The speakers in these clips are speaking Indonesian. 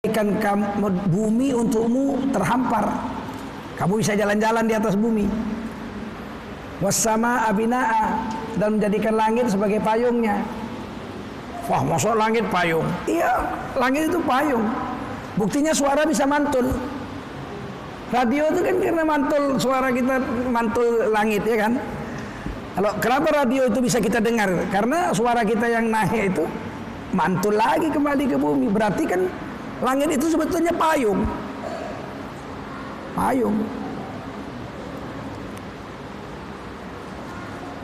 Jadikan bumi untukmu terhampar, kamu bisa jalan-jalan di atas bumi. Wassama abinaa, dan menjadikan langit sebagai payungnya. Wah, masuk langit payung? Iya, langit itu payung. Buktinya suara bisa mantul. Radio itu kan karena mantul, suara kita mantul langit, ya kan? Kenapa radio itu bisa kita dengar? Karena suara kita yang naik itu mantul lagi kembali ke bumi. Berarti kan langit itu sebetulnya payung. Payung.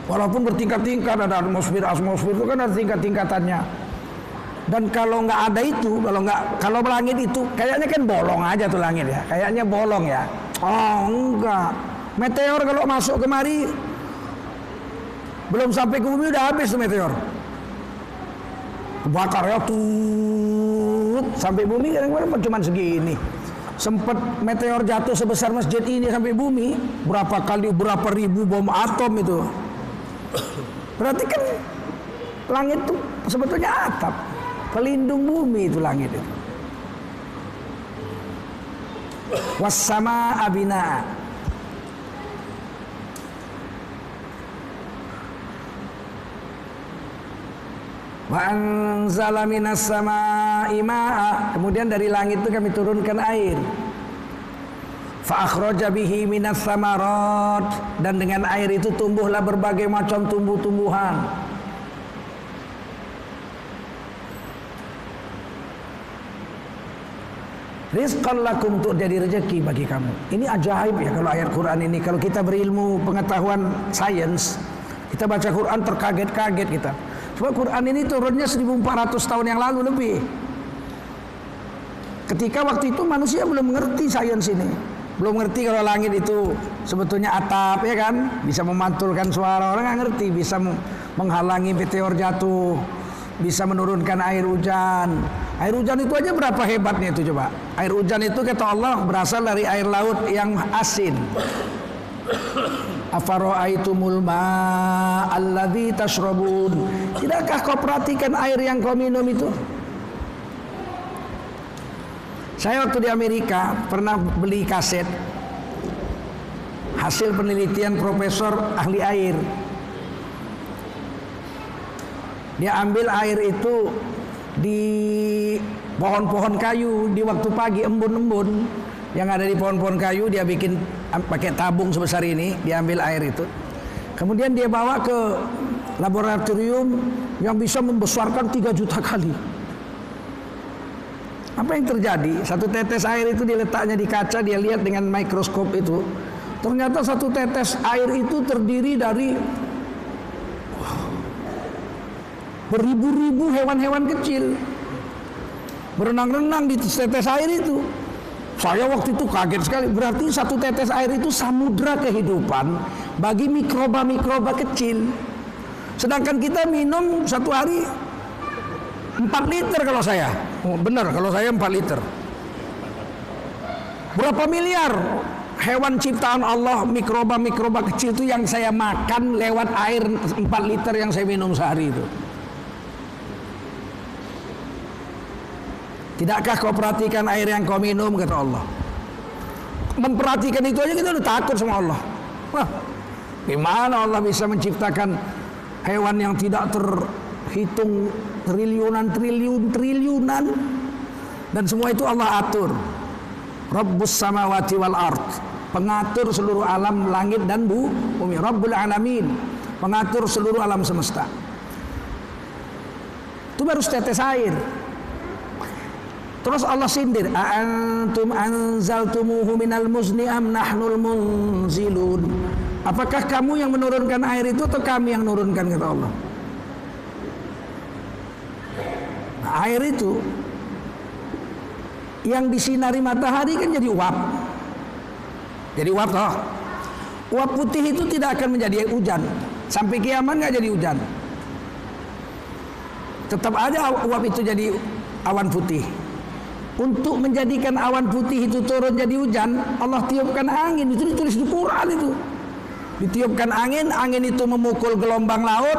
Walaupun bertingkat-tingkat, ada atmosfer itu kan ada tingkat-tingkatannya. Dan kalau nggak ada itu, kalau langit itu kayaknya kan bolong aja tuh langit ya. Kayaknya bolong ya. Oh, enggak. Meteor kalau masuk kemari belum sampai ke bumi udah habis tuh meteor. Kebakar ya tuh sampai bumi kadang-kadang cuma segini. Sempat meteor jatuh sebesar masjid ini sampai bumi, berapa ribu bom atom itu. Berarti kan langit itu sebetulnya atap, pelindung bumi itu langit itu. Wassama abina. Wa anzala minas samaa'i maa'a, kemudian dari langit itu kami turunkan air. Fa akhraja bihi minas samarat, dan dengan air itu tumbuhlah berbagai macam tumbuh-tumbuhan. Rizqan lakum, untuk jadi rezeki bagi kamu. Ini ajaib ya kalau ayat Quran ini. Kalau kita berilmu pengetahuan sains, kita baca Quran terkaget-kaget kita. Sebab Quran ini turunnya 1400 tahun yang lalu lebih. Ketika waktu itu manusia belum mengerti sains ini. Belum ngerti kalau langit itu sebetulnya atap, ya kan? Bisa memantulkan suara, orang nggak ngerti. Bisa menghalangi meteor jatuh, bisa menurunkan air hujan. Air hujan itu aja berapa hebatnya itu coba. Air hujan itu kata Allah berasal dari air laut yang asin. Afara'aitumul ma'alladzi tashrabun, tidakkah kau perhatikan air yang kau minum itu? Saya waktu di Amerika pernah beli kaset hasil penelitian profesor ahli air. Dia ambil air itu di pohon-pohon kayu di waktu pagi, embun-embun yang ada di pohon-pohon kayu, dia bikin pakai tabung sebesar ini, dia ambil air itu. Kemudian dia bawa ke laboratorium yang bisa membesarkan 3 juta kali. Apa yang terjadi? Satu tetes air itu diletaknya di kaca, dia lihat dengan mikroskop itu. Ternyata satu tetes air itu terdiri dari beribu-ribu hewan-hewan kecil berenang-renang di tetes air itu. Saya waktu itu kaget sekali. Berarti satu tetes air itu samudra kehidupan bagi mikroba-mikroba kecil. Sedangkan kita minum satu hari 4 liter kalau saya. Oh, benar, kalau saya 4 liter. Berapa miliar hewan ciptaan Allah, mikroba-mikroba kecil itu yang saya makan lewat air 4 liter yang saya minum sehari itu. Tidakkah kau perhatikan air yang kau minum, kata Allah. Memperhatikan itu aja kita udah takut sama Allah. Wah, gimana Allah bisa menciptakan hewan yang tidak terhitung triliunan dan semua itu Allah atur. Rabbus samawati wal ard, pengatur seluruh alam langit dan bumi. Rabbul alamin, pengatur seluruh alam semesta. Itu baru setetes air. Terus Allah sindir, "A'antum anzaltumuhu minal muzni am nahnul munzilun?" Apakah kamu yang menurunkan air itu atau kami yang menurunkan, kata Allah. Nah, air itu yang disinari matahari kan jadi uap. Jadi uap toh. Uap putih itu tidak akan menjadi hujan. Sampai kiamat nggak jadi hujan. Tetap aja uap itu jadi awan putih. Untuk menjadikan awan putih itu turun jadi hujan, Allah tiupkan angin. Itu ditulis di Quran itu. Ditiupkan angin, angin itu memukul gelombang laut,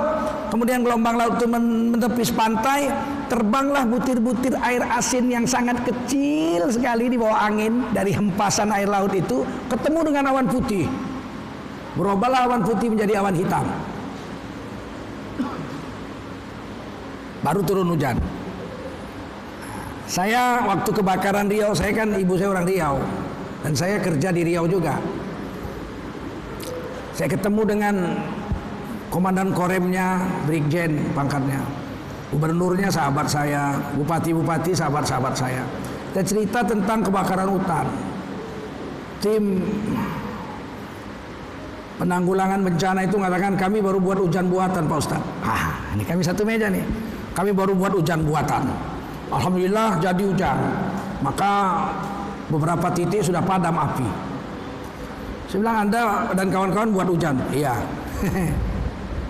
kemudian gelombang laut itu menepis pantai, terbanglah butir-butir air asin yang sangat kecil sekali di bawah angin dari hempasan air laut itu, ketemu dengan awan putih. Berubahlah awan putih menjadi awan hitam. Baru turun hujan. Saya waktu kebakaran Riau, saya kan ibu saya orang Riau dan saya kerja di Riau juga. Saya ketemu dengan komandan koremnya, brigjen pangkatnya, gubernurnya sahabat saya, bupati-bupati sahabat-sahabat saya. Saya cerita tentang kebakaran hutan. Tim penanggulangan bencana itu mengatakan kami baru buat hujan buatan Pak Ustaz. Ini kami satu meja nih. Kami baru buat hujan buatan. Alhamdulillah jadi hujan. Maka beberapa titik sudah padam api. Saya bilang Anda dan kawan-kawan buat hujan. Iya.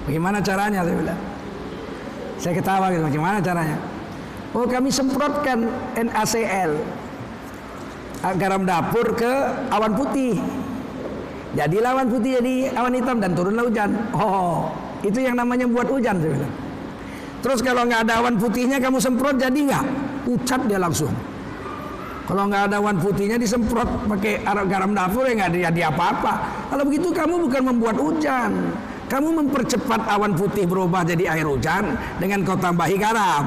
Bagaimana caranya? Saya bilang. Saya ketawa gitu. Bagaimana caranya? Oh, kami semprotkan NaCl, garam dapur ke awan putih. Jadilah awan putih jadi awan hitam dan turunlah hujan. Oh, itu yang namanya buat hujan. Saya bilang. Terus kalau nggak ada awan putihnya kamu semprot jadi nggak? Ucap dia langsung. Kalau nggak ada awan putihnya disemprot pakai garam dapur ya nggak jadi apa-apa. Kalau begitu kamu bukan membuat hujan, kamu mempercepat awan putih berubah jadi air hujan dengan kau tambahi garam.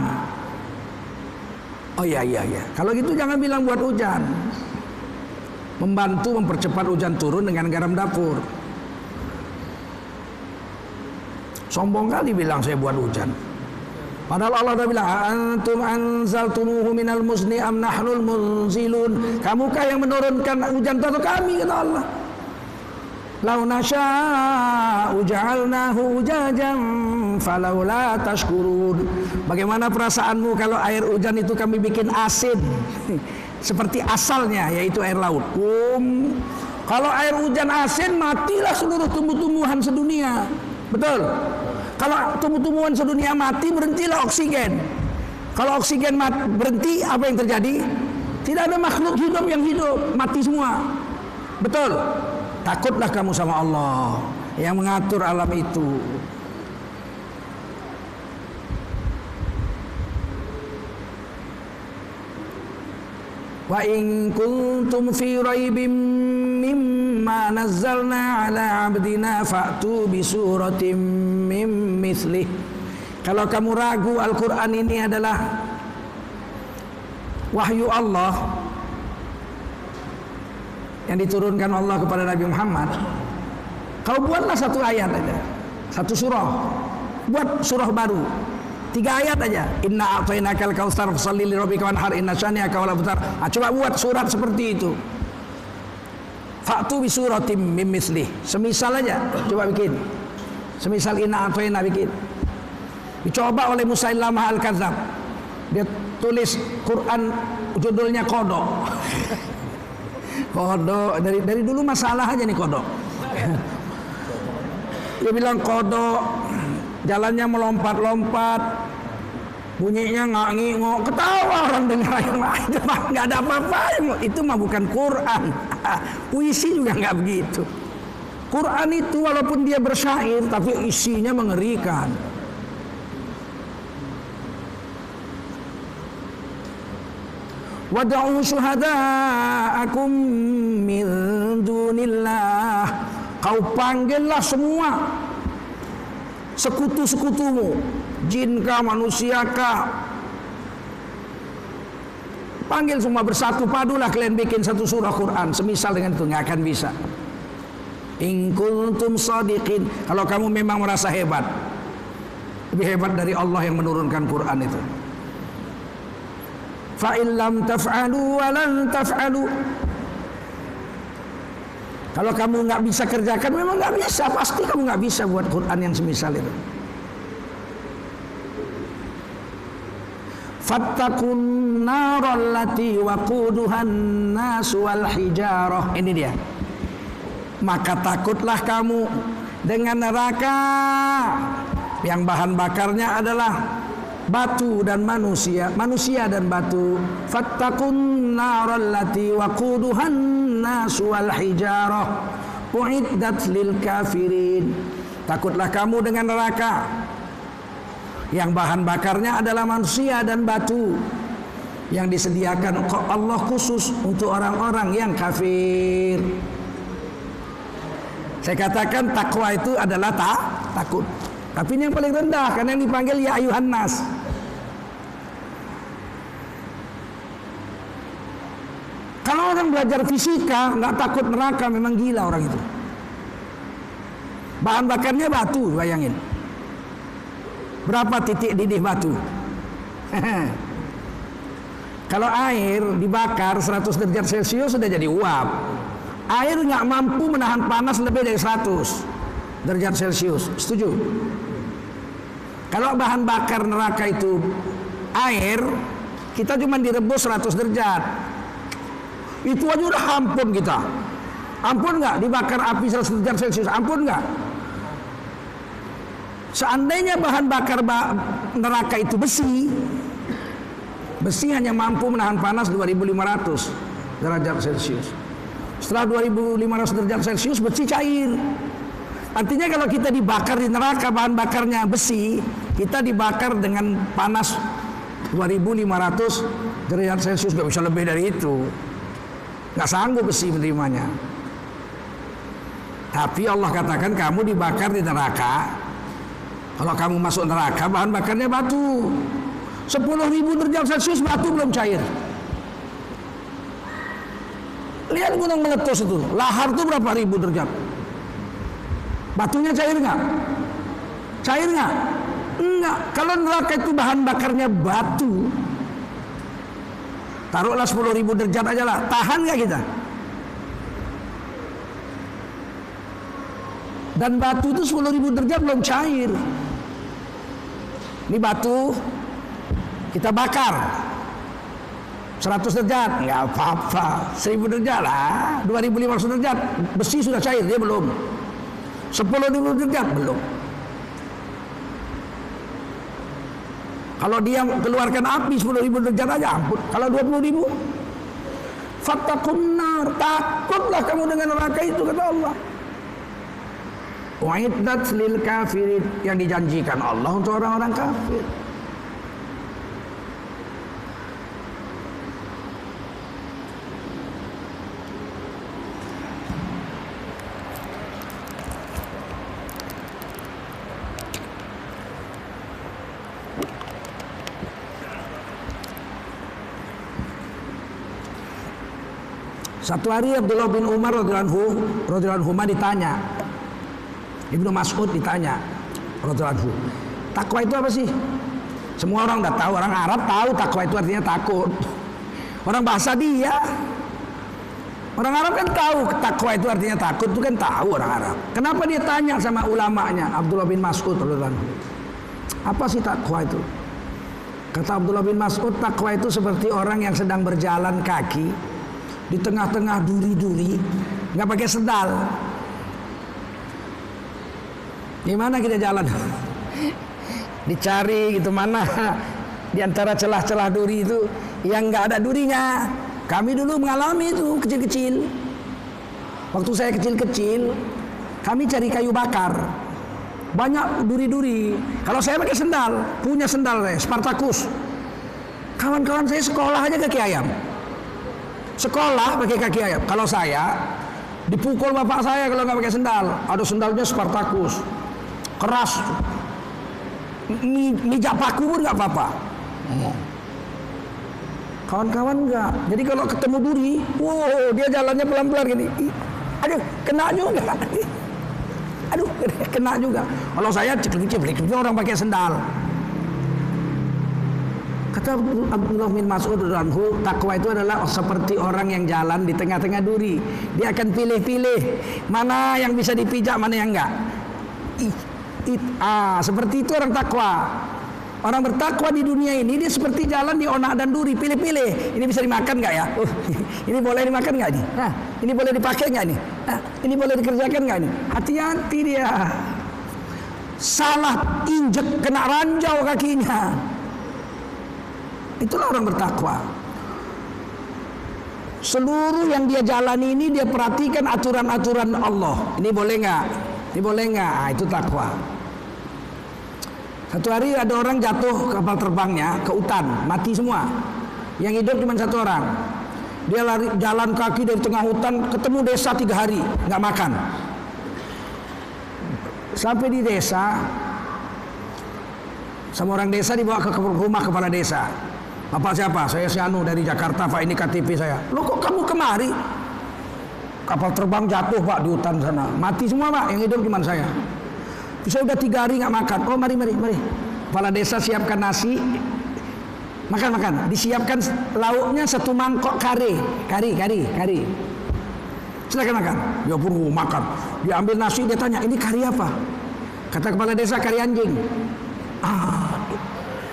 Oh iya. Kalau gitu jangan bilang buat hujan. Membantu mempercepat hujan turun dengan garam dapur. Sombong kali bilang saya buat hujan. Padahal Allah dah bilang, antum anzaltumuhu minal muzni am nahnul munzilun. Kamukah yang menurunkan hujan atau kami, kata Allah. Lau nasya'u ja'alnahu ujajan falawla tashkurun. Bagaimana perasaanmu kalau air hujan itu kami bikin asin seperti asalnya, yaitu air laut. Kalau air hujan asin, matilah seluruh tumbuh-tumbuhan sedunia. Betul? Kalau tumbuh-tumbuhan sedunia mati, berhentilah oksigen. Kalau oksigen berhenti, apa yang terjadi? Tidak ada makhluk hidup yang hidup, mati semua. Betul? Takutlah kamu sama Allah yang mengatur alam itu. Wa in kuntum fi raibim mimma nazzalna ala abdina fa'tu bi suratim mim mithlih. Kalau kamu ragu Al-Quran ini adalah wahyu Allah yang diturunkan Allah kepada Nabi Muhammad, kau buatlah satu ayat aja, satu surah. Buat surah baru 3 ayat aja. Inna a'tainakal kautsar fasholli lirabbika wanhar inna syani'aka wal abtar. Coba buat surat seperti itu. Fa'tu bi suratim mim mithlih. Semisal aja, coba bikin. Semisal inna a'taina bikin. Dicoba oleh Musailamah Al-Kadzab. Dia tulis Quran judulnya kodok. Kodok dari dulu masalah aja nih kodok. Dia bilang kodok, jalannya melompat-lompat, bunyinya ngak-ngik, ketawa orang dengar yang lain, nggak ada apa-apa. Itu mah bukan Quran. Puisi juga nggak begitu. Quran itu walaupun dia bersyair, tapi isinya mengerikan. Wad'u syuhada'akum min dunillah. Kau panggillah semua sekutu-sekutumu, jinkah, manusiakah, panggil semua bersatu padulah kalian bikin satu surah Quran semisal dengan itu. Nggak akan bisa. In kuntum shadiqin. Kalau kamu memang merasa hebat, lebih hebat dari Allah yang menurunkan Quran itu. Fa in lam taf'alu wa lan taf'alu. Kalau kamu nggak bisa kerjakan, memang nggak bisa, pasti kamu nggak bisa buat Quran yang semisal itu. Fattaqun naral lati waquduhan nas wal hijarah. Ini dia. Maka takutlah kamu dengan neraka yang bahan bakarnya adalah batu dan manusia dan batu. Fattaqun naral lati waquduhan nas wal hijarah Uiddat lil kafirin. Takutlah kamu dengan neraka yang bahan bakarnya adalah manusia dan batu, yang disediakan Allah khusus untuk orang-orang yang kafir. Saya katakan takwa itu adalah takut. Tapi ini yang paling rendah, karena yang dipanggil ya ayuhan nas. Kalau orang belajar fisika nggak takut neraka, memang gila orang itu. Bahan bakarnya batu, bayangin. Berapa titik didih batu? Kalau air dibakar 100 derajat Celcius sudah jadi uap. Air nggak mampu menahan panas lebih dari 100 derajat Celcius. Setuju? Kalau bahan bakar neraka itu air, kita cuma direbus 100 derajat. Itu aja udah ampun kita. Ampun nggak dibakar api 100 derajat Celcius? Ampun nggak? Seandainya bahan bakar neraka itu besi, besi hanya mampu menahan panas 2500 derajat Celcius. Setelah 2500 derajat Celcius besi cair. Artinya kalau kita dibakar di neraka bahan bakarnya besi, kita dibakar dengan panas 2500 derajat Celcius, gak bisa lebih dari itu. Gak sanggup besi menerimanya. Tapi Allah katakan kamu dibakar di neraka. Kalau kamu masuk neraka bahan bakarnya batu. 10.000 derajat Celcius batu belum cair. Lihat gunung meletus itu, lahar itu berapa ribu derajat. Batunya cair nggak? Cair nggak? Enggak. Kalau neraka itu bahan bakarnya batu, taruhlah 10.000 derajat aja lah, tahan nggak kita? Dan batu itu 10.000 derajat belum cair. Ini batu kita bakar 100 derajat, nggak apa-apa. 1000 derajat lah, 2500 derajat, besi sudah cair, dia belum. 10.000 derajat belum. Kalau dia keluarkan api 10.000 derajat aja, ampun. Kalau 20.000, fattaqun nar, takutlah kamu dengan neraka itu, kata Allah. Uiddat lil kafirin, yang dijanjikan Allah untuk orang-orang kafir. Satu hari Abdullah bin Umar radhiyallahu anhu ditanya, Ibnu Mas'ud ditanya radhiyallahu anhu, takwa itu apa sih? Semua orang udah tahu, orang Arab tahu takwa itu artinya takut. Orang bahasa dia, orang Arab kan tahu takwa itu artinya takut, itu kan tahu orang Arab. Kenapa dia tanya sama ulamanya Abdullah bin Mas'ud radhiyallahu anhu, apa sih takwa itu? Kata Abdullah bin Mas'ud, takwa itu seperti orang yang sedang berjalan kaki di tengah-tengah duri-duri, nggak pakai sendal. Gimana kita jalan? Dicari gitu, mana di antara celah-celah duri itu yang nggak ada durinya. Kami dulu mengalami itu kecil-kecil. Waktu saya kecil-kecil, kami cari kayu bakar, banyak duri-duri. Kalau saya pakai sendal, punya sendal saya, Spartacus. Kawan-kawan saya sekolah aja kaki ayam. Sekolah pakai kaki ayam. Kalau saya dipukul bapak saya kalau nggak pakai sendal. Ada sendalnya Spartacus, keras. Mijak paku pun nggak apa-apa. Kawan-kawan nggak. Jadi kalau ketemu duri, wow, dia jalannya pelan-pelan gini. Aduh, kena juga. Aduh, kena juga. Kalau saya ceklik-ceklik, orang pakai sendal. Kata Abdullah bin Mas'ud radhiyallahu anhu, takwa itu adalah seperti orang yang jalan di tengah-tengah duri. Dia akan pilih-pilih mana yang bisa dipijak, mana yang enggak. Seperti itu orang takwa. Orang bertakwa di dunia ini dia seperti jalan di onak dan duri, pilih-pilih. Ini bisa dimakan nggak ya? Ini boleh dimakan nggak nih? Ini boleh dipakai nggak nih? Ini boleh dikerjakan nggak nih? Hati-hati dia. Salah injek kena ranjau kakinya. Itulah orang bertakwa. Seluruh yang dia jalani ini dia perhatikan aturan-aturan Allah. Ini boleh nggak? Ini boleh nggak? Nah, itu takwa. Satu hari ada orang jatuh kapal terbangnya ke hutan, mati semua. Yang hidup cuma satu orang. Dia lari jalan kaki dari tengah hutan, ketemu desa 3 hari nggak makan. Sampai di desa, sama orang desa dibawa ke rumah kepala desa. Bapak siapa? Saya si Anu dari Jakarta, Pak, ini KTP saya. Loh, kok kamu kemari? Kapal terbang jatuh, Pak, di hutan sana. Mati semua, Pak, yang hidup cuma saya. Saya udah 3 hari nggak makan. Oh, mari. Kepala desa siapkan nasi. Makan. Disiapkan lauknya 1 mangkok kari. Silakan makan. Ya pun makan. Dia ambil nasi, dia tanya, ini kari apa? Kata kepala desa, kari anjing.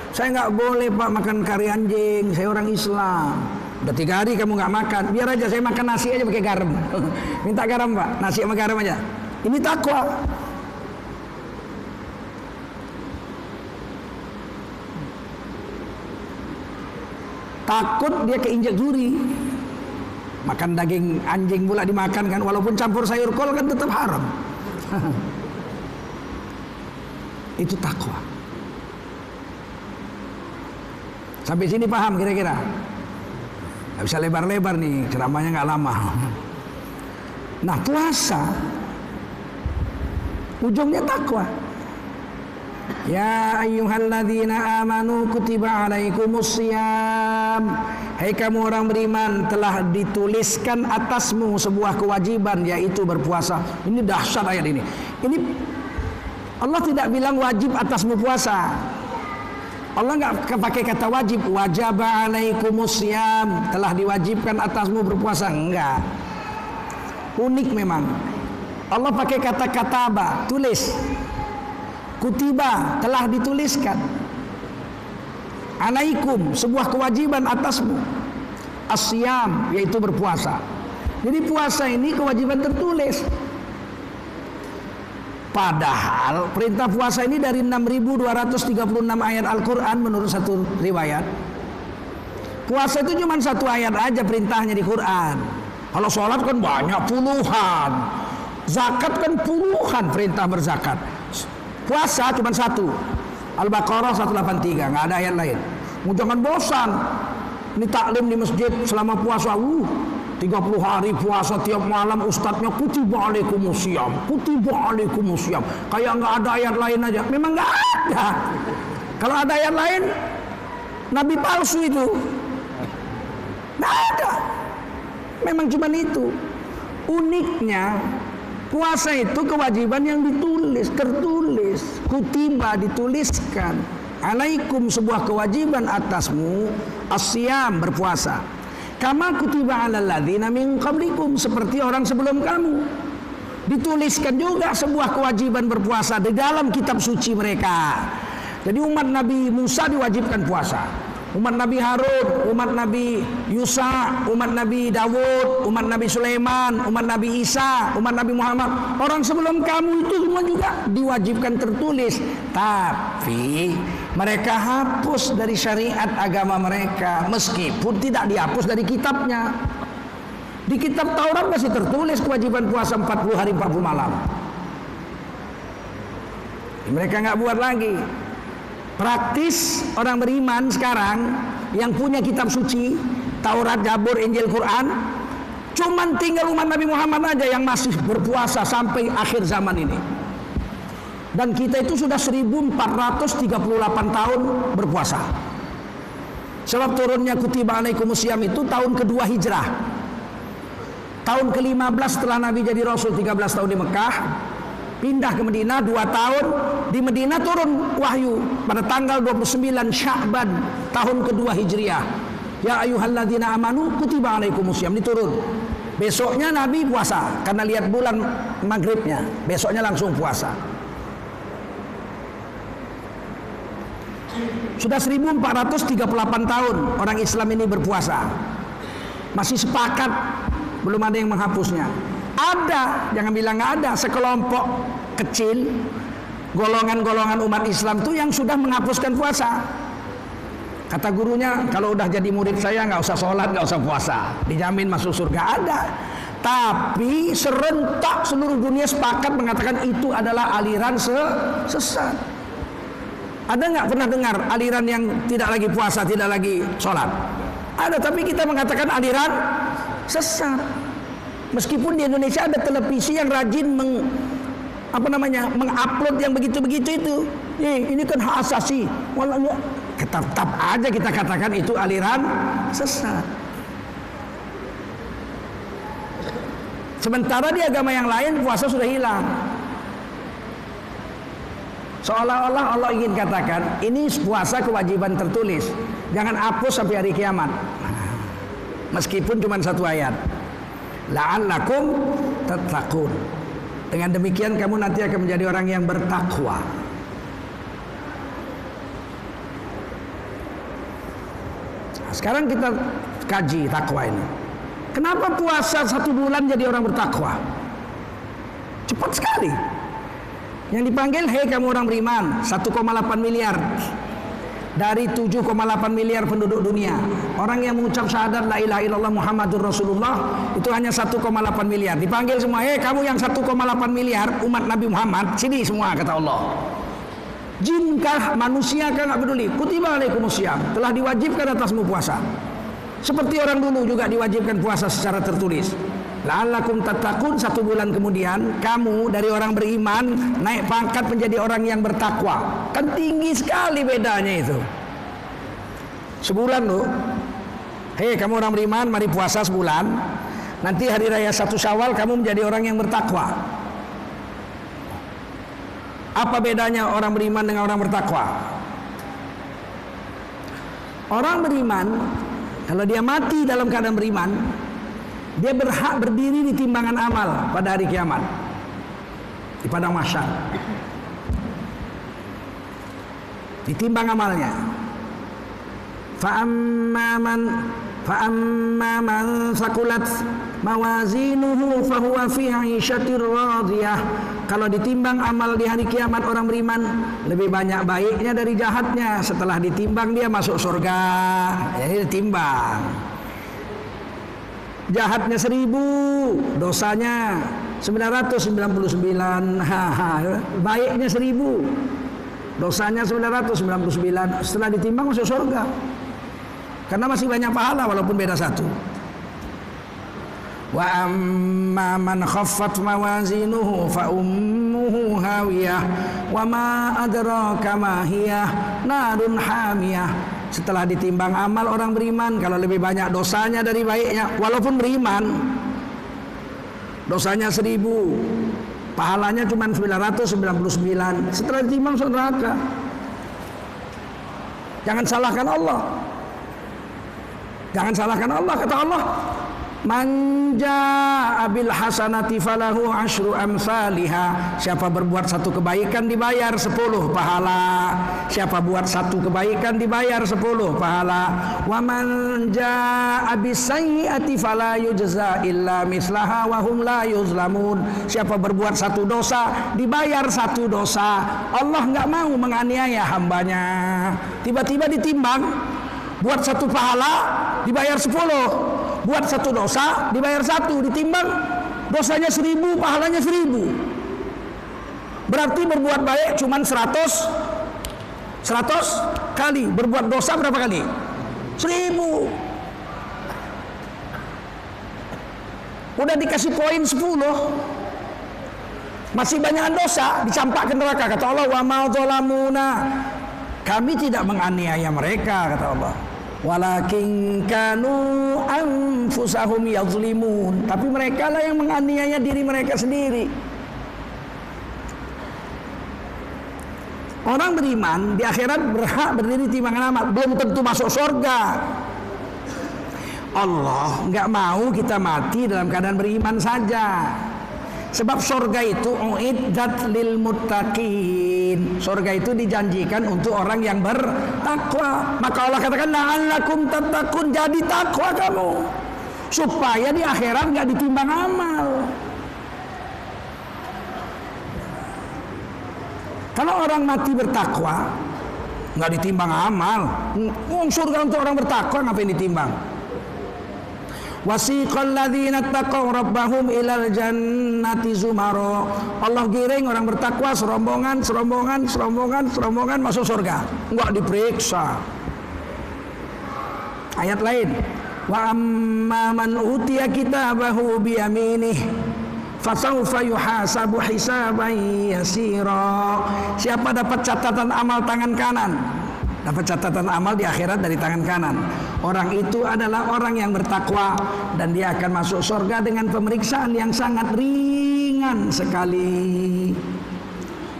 Saya nggak boleh, Pak, makan kari anjing. Saya orang Islam. Udah 3 hari kamu nggak makan. Biar aja saya makan nasi aja pakai garam. Minta garam, Pak. Nasi sama garam aja. Ini takwa. Takut dia keinjak duri. Makan daging anjing pula dimakan kan, walaupun campur sayur kol kan tetap haram. Itu takwa. Sampai sini paham kira-kira? Gak bisa lebar-lebar nih, ceramahnya gak lama. Nah, puasa ujungnya takwa. Ya ayyuhalladzina amanu kutiba alaikumusiyam. Hai kamu orang beriman, telah dituliskan atasmu sebuah kewajiban, yaitu berpuasa. Ini dahsyat ayat ini. Ini Allah tidak bilang wajib atasmu puasa. Allah nggak pakai kata wajib. Wajaba alaikumusiyam, telah diwajibkan atasmu berpuasa. Enggak. Unik memang. Allah pakai kata kataba, tulis. Kutiba, telah dituliskan. Alaikum, sebuah kewajiban atasmu. Asyam, yaitu berpuasa. Jadi puasa ini kewajiban tertulis. Padahal perintah puasa ini dari 6.236 ayat Al-Quran menurut satu riwayat. Puasa itu cuma 1 ayat aja perintahnya di Quran. Kalau sholat kan banyak puluhan. Zakat kan puluhan perintah berzakat. Puasa cuma 1. Al-Baqarah 183, nggak ada ayat lain. Jangan bosan. Ini taklim di masjid selama puasa. 30 hari puasa tiap malam ustadznya kutiba alaikumusiyam. Kayak nggak ada ayat lain aja. Memang nggak ada. Kalau ada ayat lain, nabi palsu itu. Nggak ada. Memang cuma itu. Uniknya puasa itu kewajiban yang tertulis. Kutiba, dituliskan. Alaikum, sebuah kewajiban atasmu. Asyam, berpuasa. Kama kutiba alal ladzina min qablikum, seperti orang sebelum kamu. Dituliskan juga sebuah kewajiban berpuasa di dalam kitab suci mereka. Jadi umat Nabi Musa diwajibkan puasa. Umat Nabi Harun, umat Nabi Yusa, umat Nabi Dawud, umat Nabi Sulaiman, umat Nabi Isa, umat Nabi Muhammad. Orang sebelum kamu itu semua juga diwajibkan tertulis. Tapi mereka hapus dari syariat agama mereka, meskipun tidak dihapus dari kitabnya. Di kitab Taurat masih tertulis kewajiban puasa 40 hari 40 malam. Mereka nggak buat lagi. Praktis orang beriman sekarang yang punya kitab suci, Taurat, Zabur, Injil, Quran, cuman tinggal umat Nabi Muhammad aja yang masih berpuasa sampai akhir zaman ini. Dan kita itu sudah 1438 tahun berpuasa. Sebab turunnya kutiba alaikumusiyam itu tahun kedua hijrah. Tahun ke-15 setelah Nabi jadi Rasul, 13 tahun di Mekah. Pindah ke Madinah 2 tahun. Di Madinah turun wahyu pada tanggal 29 Sya'ban tahun kedua Hijriah. Ya ayyuhalladzina amanu kutiba alaikumusiyam, diturun. Besoknya Nabi puasa karena lihat bulan maghribnya. Besoknya langsung puasa. Sudah 1438 tahun orang Islam ini berpuasa. Masih sepakat, belum ada yang menghapusnya. Ada, jangan bilang nggak ada, sekelompok kecil golongan-golongan umat Islam itu yang sudah menghapuskan puasa. Kata gurunya, kalau udah jadi murid saya nggak usah sholat, nggak usah puasa, dijamin masuk surga. Ada. Tapi serentak seluruh dunia sepakat mengatakan itu adalah aliran sesat. Ada nggak pernah dengar aliran yang tidak lagi puasa, tidak lagi sholat? Ada, tapi kita mengatakan aliran sesat. Meskipun di Indonesia ada televisi yang rajin mengupload yang begitu-begitu itu. Ini kan hak asasi. Tetap aja kita katakan itu aliran sesat. Sementara di agama yang lain puasa sudah hilang. Seolah-olah Allah ingin katakan ini puasa kewajiban tertulis, jangan hapus sampai hari kiamat. Meskipun cuma satu ayat, la'allakum tattaqun. Dengan demikian kamu nanti akan menjadi orang yang bertakwa. Nah, sekarang kita kaji takwa ini. Kenapa puasa 1 bulan jadi orang bertakwa? Cepat sekali. Yang dipanggil, hei kamu orang beriman, 1,8 miliar dari 7,8 miliar penduduk dunia. Orang yang mengucap syahadat la ilaha illallah Muhammadur Rasulullah itu hanya 1,8 miliar. Dipanggil semua, hei kamu yang 1,8 miliar umat Nabi Muhammad, sini semua, kata Allah. Jinkah, manusiakah, nggak peduli. Kutiba alaikumusiyam, telah diwajibkan atasmu puasa. Seperti orang dulu juga diwajibkan puasa secara tertulis. La'allakum tattaqun, 1 bulan kemudian kamu dari orang beriman naik pangkat menjadi orang yang bertakwa. Kan tinggi sekali bedanya itu. Sebulan loh. Hei kamu orang beriman, mari puasa sebulan. Nanti hari raya 1 Syawal kamu menjadi orang yang bertakwa. Apa bedanya orang beriman dengan orang bertakwa? Orang beriman kalau dia mati dalam keadaan beriman, dia berhak berdiri di timbangan amal pada hari kiamat, di padang mahsyar. Ditimbang amalnya. Fa'amma man sakulat mawazinuhu fahuwa fi 'isyatir radiyah. Kalau ditimbang amal di hari kiamat orang beriman, lebih banyak baiknya dari jahatnya. Setelah ditimbang dia masuk surga. Jadi ditimbang. Jahatnya 1000, dosanya 999. Baiknya 1000, dosanya 999. Setelah ditimbang masuk surga. Karena masih banyak pahala walaupun beda 1. Wa amma man khaffat mawazinuhu fa ummuhu hawiyah wa ma adraka ma hiya narun hamiyah. Setelah ditimbang amal orang beriman, kalau lebih banyak dosanya dari baiknya, walaupun beriman, dosanya 1000, pahalanya cuma 999. Setelah ditimbang masuk neraka. Jangan salahkan Allah. Jangan salahkan Allah, kata Allah. Manja abil hasanati falahu asyru amsalihha. Siapa berbuat 1 kebaikan dibayar 10 pahala. Siapa buat 1 kebaikan dibayar 10 pahala. Wa man jaa bis sayyi'ati fala yujza illa mislaha wa hum la yuzlamun. Siapa berbuat 1 dosa dibayar 1 dosa. Allah enggak mau menganiaya hambanya. Tiba-tiba ditimbang, buat 1 pahala dibayar 10. Buat 1 dosa dibayar 1, ditimbang dosanya 1000, pahalanya 1000. Berarti berbuat baik cuman 100 kali, berbuat dosa berapa kali? 1000. Udah dikasih poin 10, masih banyak dosa, dicampakkan neraka. Kata Allah, wa ma zalamuna, kami tidak menganiaya mereka, kata Allah. Walakin kanu anfusahum yazlimun, tapi mereka lah yang menganiaya diri mereka sendiri. Orang beriman di akhirat berhak berdiri di timbangan amal, belum tentu masuk surga. Allah nggak mau kita mati dalam keadaan beriman saja. Sebab surga itu uiddat lil muttaqin. Surga itu dijanjikan untuk orang yang bertakwa. Maka Allah katakan la'allakum tattaqun, jadi takwa kamu supaya di akhirat enggak ditimbang amal. Kalau orang mati bertakwa, nggak ditimbang amal. Surga untuk orang bertakwa ngapain ditimbang? Wasiqal ladzina taqaw rabbahum ilal jannati zumara. Allah giring orang bertakwa serombongan masuk surga. Enggak diperiksa. Ayat lain, wa amma man utiya kitabahu bi yaminih fasawfa yuhasabu hisaban yasira. Siapa dapat catatan amal tangan kanan, dapat catatan amal di akhirat dari tangan kanan, orang itu adalah orang yang bertakwa dan dia akan masuk surga dengan pemeriksaan yang sangat ringan sekali.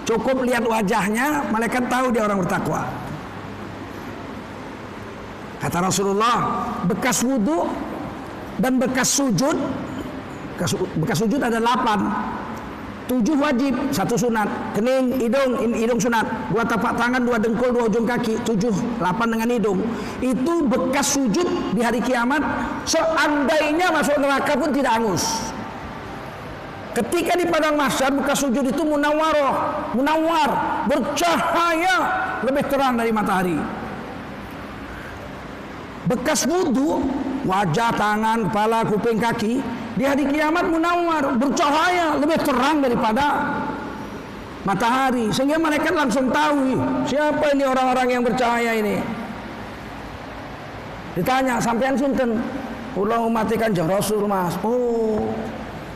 Cukup lihat wajahnya, malaikat tahu dia orang bertakwa. Kata Rasulullah, bekas wudhu dan bekas sujud ada 8, 7 wajib, 1 sunat. Kening, hidung sunat, 2 tapak tangan, 2 dengkul, 2 ujung kaki, 7, 8 dengan hidung. Itu bekas sujud di hari kiamat. Seandainya masuk neraka pun tidak angus. Ketika di padang mahsyar, bekas sujud itu munawwar, bercahaya lebih terang dari matahari. Bekas wudhu, wajah, tangan, kepala, kuping, kaki, di hari kiamat munawwar, bercahaya lebih terang daripada matahari. Sehingga mereka langsung tahu, siapa ini orang-orang yang bercahaya ini. Ditanya, sampean sinten? Kula umat Kanjeng Rasul, Mas. Oh,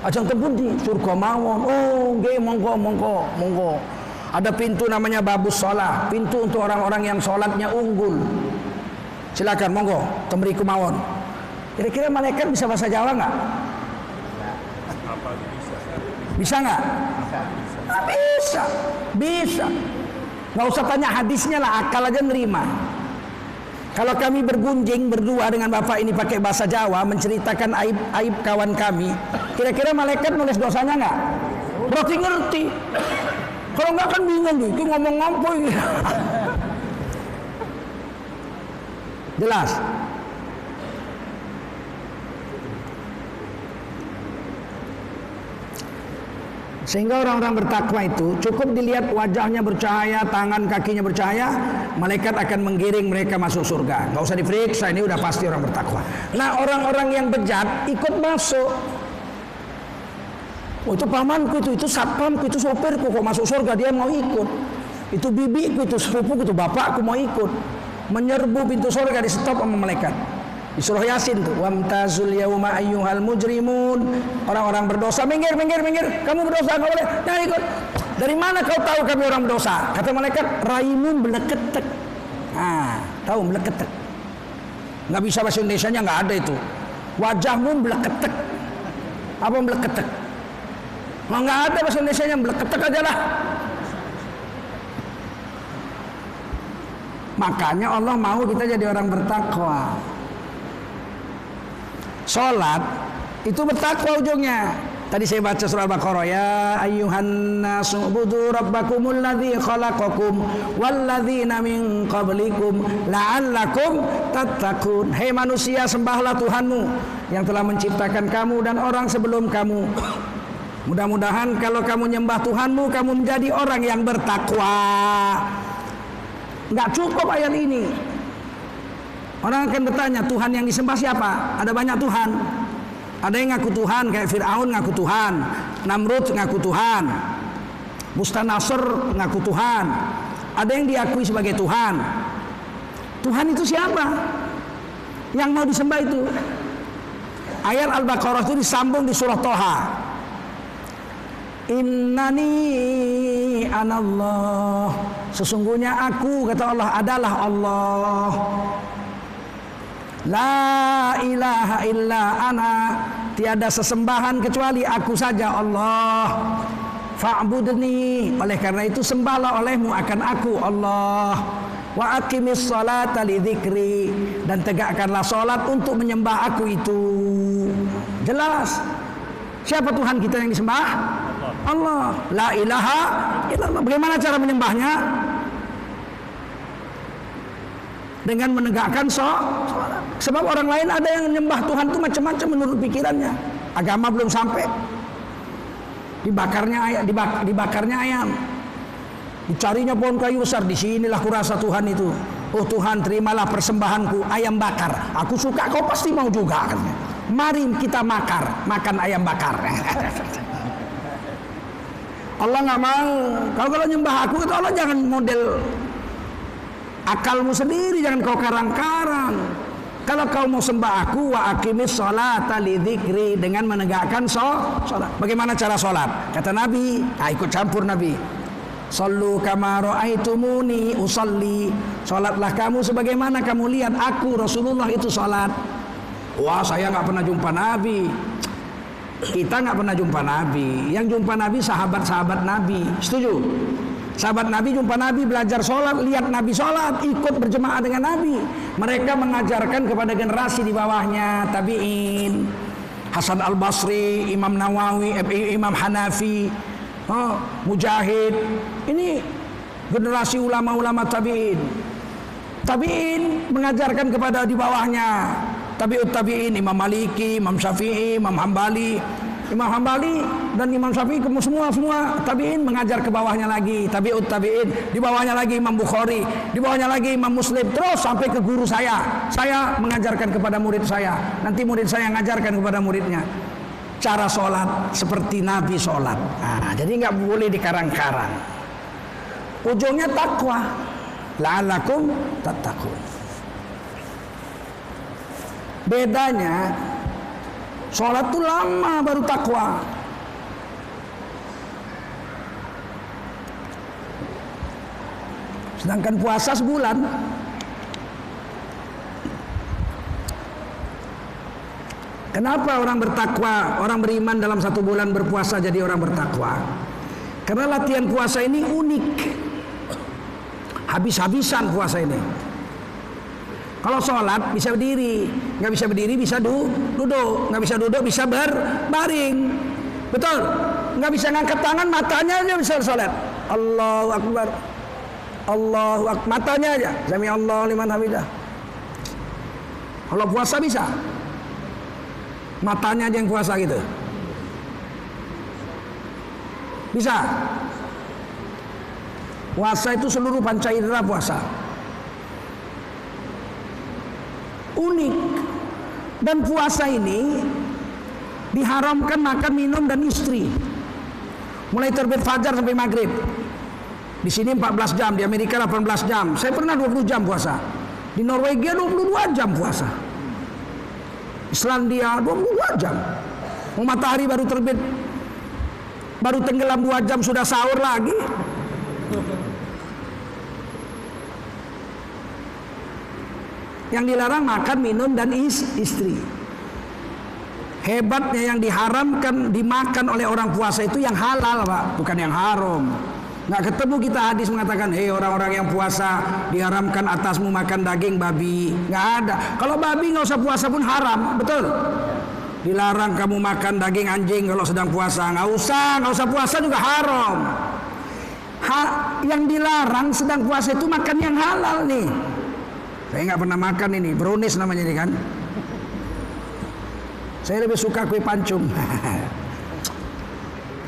ajeng teng pundi? Surga mawon. Oh, nggih, monggo. Ada pintu namanya babus shalah, pintu untuk orang-orang yang sholatnya unggul. Silakan, monggo, temriku mawon. Kira-kira malaikat bisa bahasa Jawa nggak? Bisa nggak? Bisa. Nggak usah tanya hadisnya lah, akal aja nerima. Kalau kami bergunjing berdua dengan bapak ini pakai bahasa Jawa, menceritakan aib kawan kami, kira-kira malaikat nulis dosanya nggak? Berarti ngerti. Kalau nggak kan bingung nih, ngomong apa ini? Jelas. Sehingga orang-orang bertakwa itu cukup dilihat wajahnya bercahaya, tangan kakinya bercahaya, malaikat akan menggiring mereka masuk surga. Nggak usah diperiksa, ini udah pasti orang bertakwa. Nah, orang-orang yang bejat ikut masuk. Oh, itu pamanku, itu satpamku, itu sopirku, kok masuk surga dia mau ikut. Itu bibiku, itu sepupuku, itu bapakku mau ikut. Menyerbu pintu surga, di stop sama malaikat. Di surah Yasin tuh, wamtazul yauma ayyuhal mujrimun. Orang-orang berdosa, minggir. Kamu berdosa, enggak boleh. Jangan ikut. Dari mana kau tahu kami orang berdosa? Kata malaikat, raimu meleketek. Tahu meleketek. Enggak bisa bahasa Indonesianya, enggak ada itu. Wajahmu meleketek. Apa meleketek? Enggak ada bahasa Indonesianya, meleketek aja lah. Makanya Allah mau kita jadi orang bertakwa. Salat itu bertakwa ujungnya. Tadi saya baca surah Al-Baqarah, ya ayyuhan nasu ubudu rabbakumul ladzi khalaqakum walladzina min qablikum la'allakum tattaqun. Hei manusia, sembahlah Tuhanmu yang telah menciptakan kamu dan orang sebelum kamu. Mudah-mudahan kalau kamu nyembah Tuhanmu, kamu menjadi orang yang bertakwa. Nggak cukup ayat ini. Orang akan bertanya, Tuhan yang disembah siapa? Ada banyak Tuhan. Ada yang ngaku Tuhan, kayak Fir'aun ngaku Tuhan, Namrud ngaku Tuhan, Bukhtanasar ngaku Tuhan. Ada yang diakui sebagai Tuhan. Tuhan itu siapa? Yang mau disembah itu. Ayat Al-Baqarah itu disambung di surah Toha. Innani anallah. Sesungguhnya aku, kata Allah, adalah Allah. La ilaha illa ana. Tiada sesembahan kecuali aku saja, Allah. Fa'budni. Oleh karena itu sembahlah olehmu akan aku, Allah. Wa aqimis salata li dzikri. Dan tegakkanlah salat untuk menyembah aku itu. Jelas. Siapa Tuhan kita yang disembah? Allah. La ilaha illallah. Bagaimana cara menyembahnya? Dengan menegakkan sholat. Sebab orang lain ada yang menyembah Tuhan itu macam-macam menurut pikirannya. Agama belum sampai. Dibakarnya ayam. Dicarinya pohon kayu besar. Disinilah kurasa Tuhan itu. Oh Tuhan, terimalah persembahanku, ayam bakar. Aku suka, kau pasti mau juga. Mari kita makan ayam bakar. Allah nggak mau. Kalau nyembah aku, kata Allah, jangan model akalmu sendiri, jangan kau karang-karang. Kalau kau mau sembah aku, wa aqimis sholata li dzikri, dengan menegakkan sholat. Bagaimana cara sholat? Kata Nabi, ikut campur Nabi. Sallu kama ra'aitumuni usalli. Sholatlah kamu sebagaimana kamu lihat aku Rasulullah itu sholat. Wah, saya nggak pernah jumpa Nabi. Kita nggak pernah jumpa Nabi. Yang jumpa Nabi sahabat-sahabat Nabi. Setuju? Sahabat Nabi jumpa Nabi, belajar sholat, lihat Nabi sholat, ikut berjemaah dengan Nabi. Mereka mengajarkan kepada generasi di bawahnya, tabi'in, Hasan al-Basri, Imam Nawawi, Imam Hanafi, Mujahid. Ini generasi ulama-ulama tabi'in. Tabi'in mengajarkan kepada di bawahnya, tabi'ut tabi'in, Imam Maliki, Imam Syafi'i, Imam Hambali. Imam Hambali dan Imam Syafi'i, semua tabi'in mengajar ke bawahnya lagi, tabi'ut tabi'in, di bawahnya lagi Imam Bukhari, di bawahnya lagi Imam Muslim, terus sampai ke guru saya. Saya mengajarkan kepada murid saya, nanti murid saya mengajarkan kepada muridnya. Cara sholat seperti Nabi sholat. Jadi nggak boleh dikarang-karang. Ujungnya takwa. La'allakum tattaqun. Bedanya, sholat itu lama baru takwa. Sedangkan puasa sebulan. Kenapa orang bertakwa, orang beriman dalam 1 bulan berpuasa jadi orang bertakwa? Karena latihan puasa ini unik. Habis-habisan puasa ini. Kalau sholat bisa berdiri, nggak bisa berdiri bisa duduk, nggak bisa duduk bisa berbaring, betul? Nggak bisa ngangkat tangan, matanya aja bisa sholat. Allahu Akbar, Allahu Akbar, matanya aja. Sami Allahu liman hamidah. Kalau puasa bisa, matanya aja yang puasa gitu, bisa. Puasa itu seluruh panca indera puasa. Unik. Dan puasa ini diharamkan makan, minum, dan istri. Mulai terbit fajar sampai maghrib. Di sini 14 jam, di Amerika 18 jam. Saya pernah 20 jam puasa. Di Norwegia 22 jam puasa. Islandia 22 jam. Matahari baru terbit, baru tenggelam 2 jam sudah sahur lagi. Yang dilarang makan, minum, dan istri. Hebatnya yang diharamkan dimakan oleh orang puasa itu yang halal, Pak, bukan yang haram. Nggak ketemu kita hadis mengatakan, hei orang-orang yang puasa diharamkan atasmu makan daging babi. Nggak ada. Kalau babi nggak usah puasa pun haram, betul? Dilarang kamu makan daging anjing kalau sedang puasa. Nggak usah puasa juga haram. Yang dilarang sedang puasa itu makan yang halal nih. Saya nggak pernah makan ini, brownies namanya ini kan. Saya lebih suka kue pancung.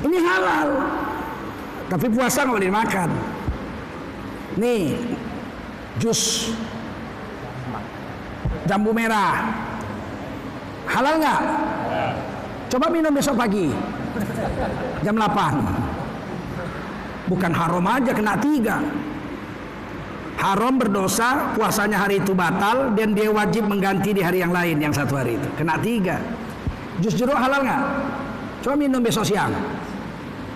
Ini halal, tapi puasa nggak boleh dimakan. Nih, jus jambu merah, halal nggak? Coba minum besok pagi, jam 8. Bukan haram aja, kena 3. Haram berdosa, puasanya hari itu batal, dan dia wajib mengganti di hari yang lain yang 1 hari itu. Kena 3. Jus jeruk halal nggak? Coba minum besok siang.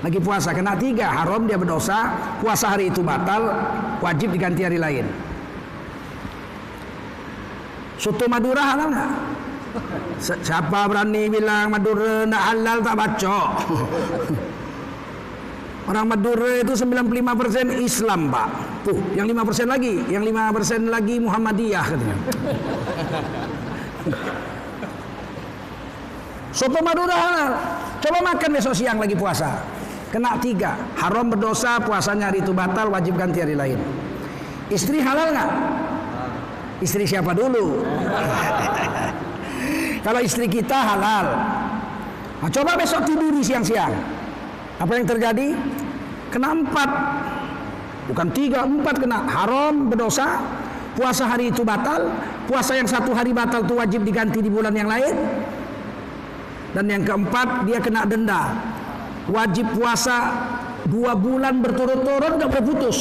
Lagi puasa, kena 3. Haram, dia berdosa, puasa hari itu batal, wajib diganti hari lain. Soto Madura halal nggak? Siapa berani bilang Madura nggak halal, tak bacok. Orang Madura itu 95% Islam, Pak. Tuh, yang 5% lagi, yang 5% lagi Muhammadiyah katanya. Soto Madura halal. Coba makan besok siang lagi puasa. Kena 3. Haram, berdosa, puasanya hari itu batal, wajib ganti hari lain. Istri halal nggak? Istri siapa dulu? Kalau istri kita halal. Nah, coba besok tiduri siang-siang. Apa yang terjadi? Kena 4. Bukan 3, 4 kena. Haram, berdosa. Puasa hari itu batal. Puasa yang 1 hari batal itu wajib diganti di bulan yang lain. Dan yang keempat, dia kena denda. Wajib puasa 2 bulan berturut-turut, gak boleh putus.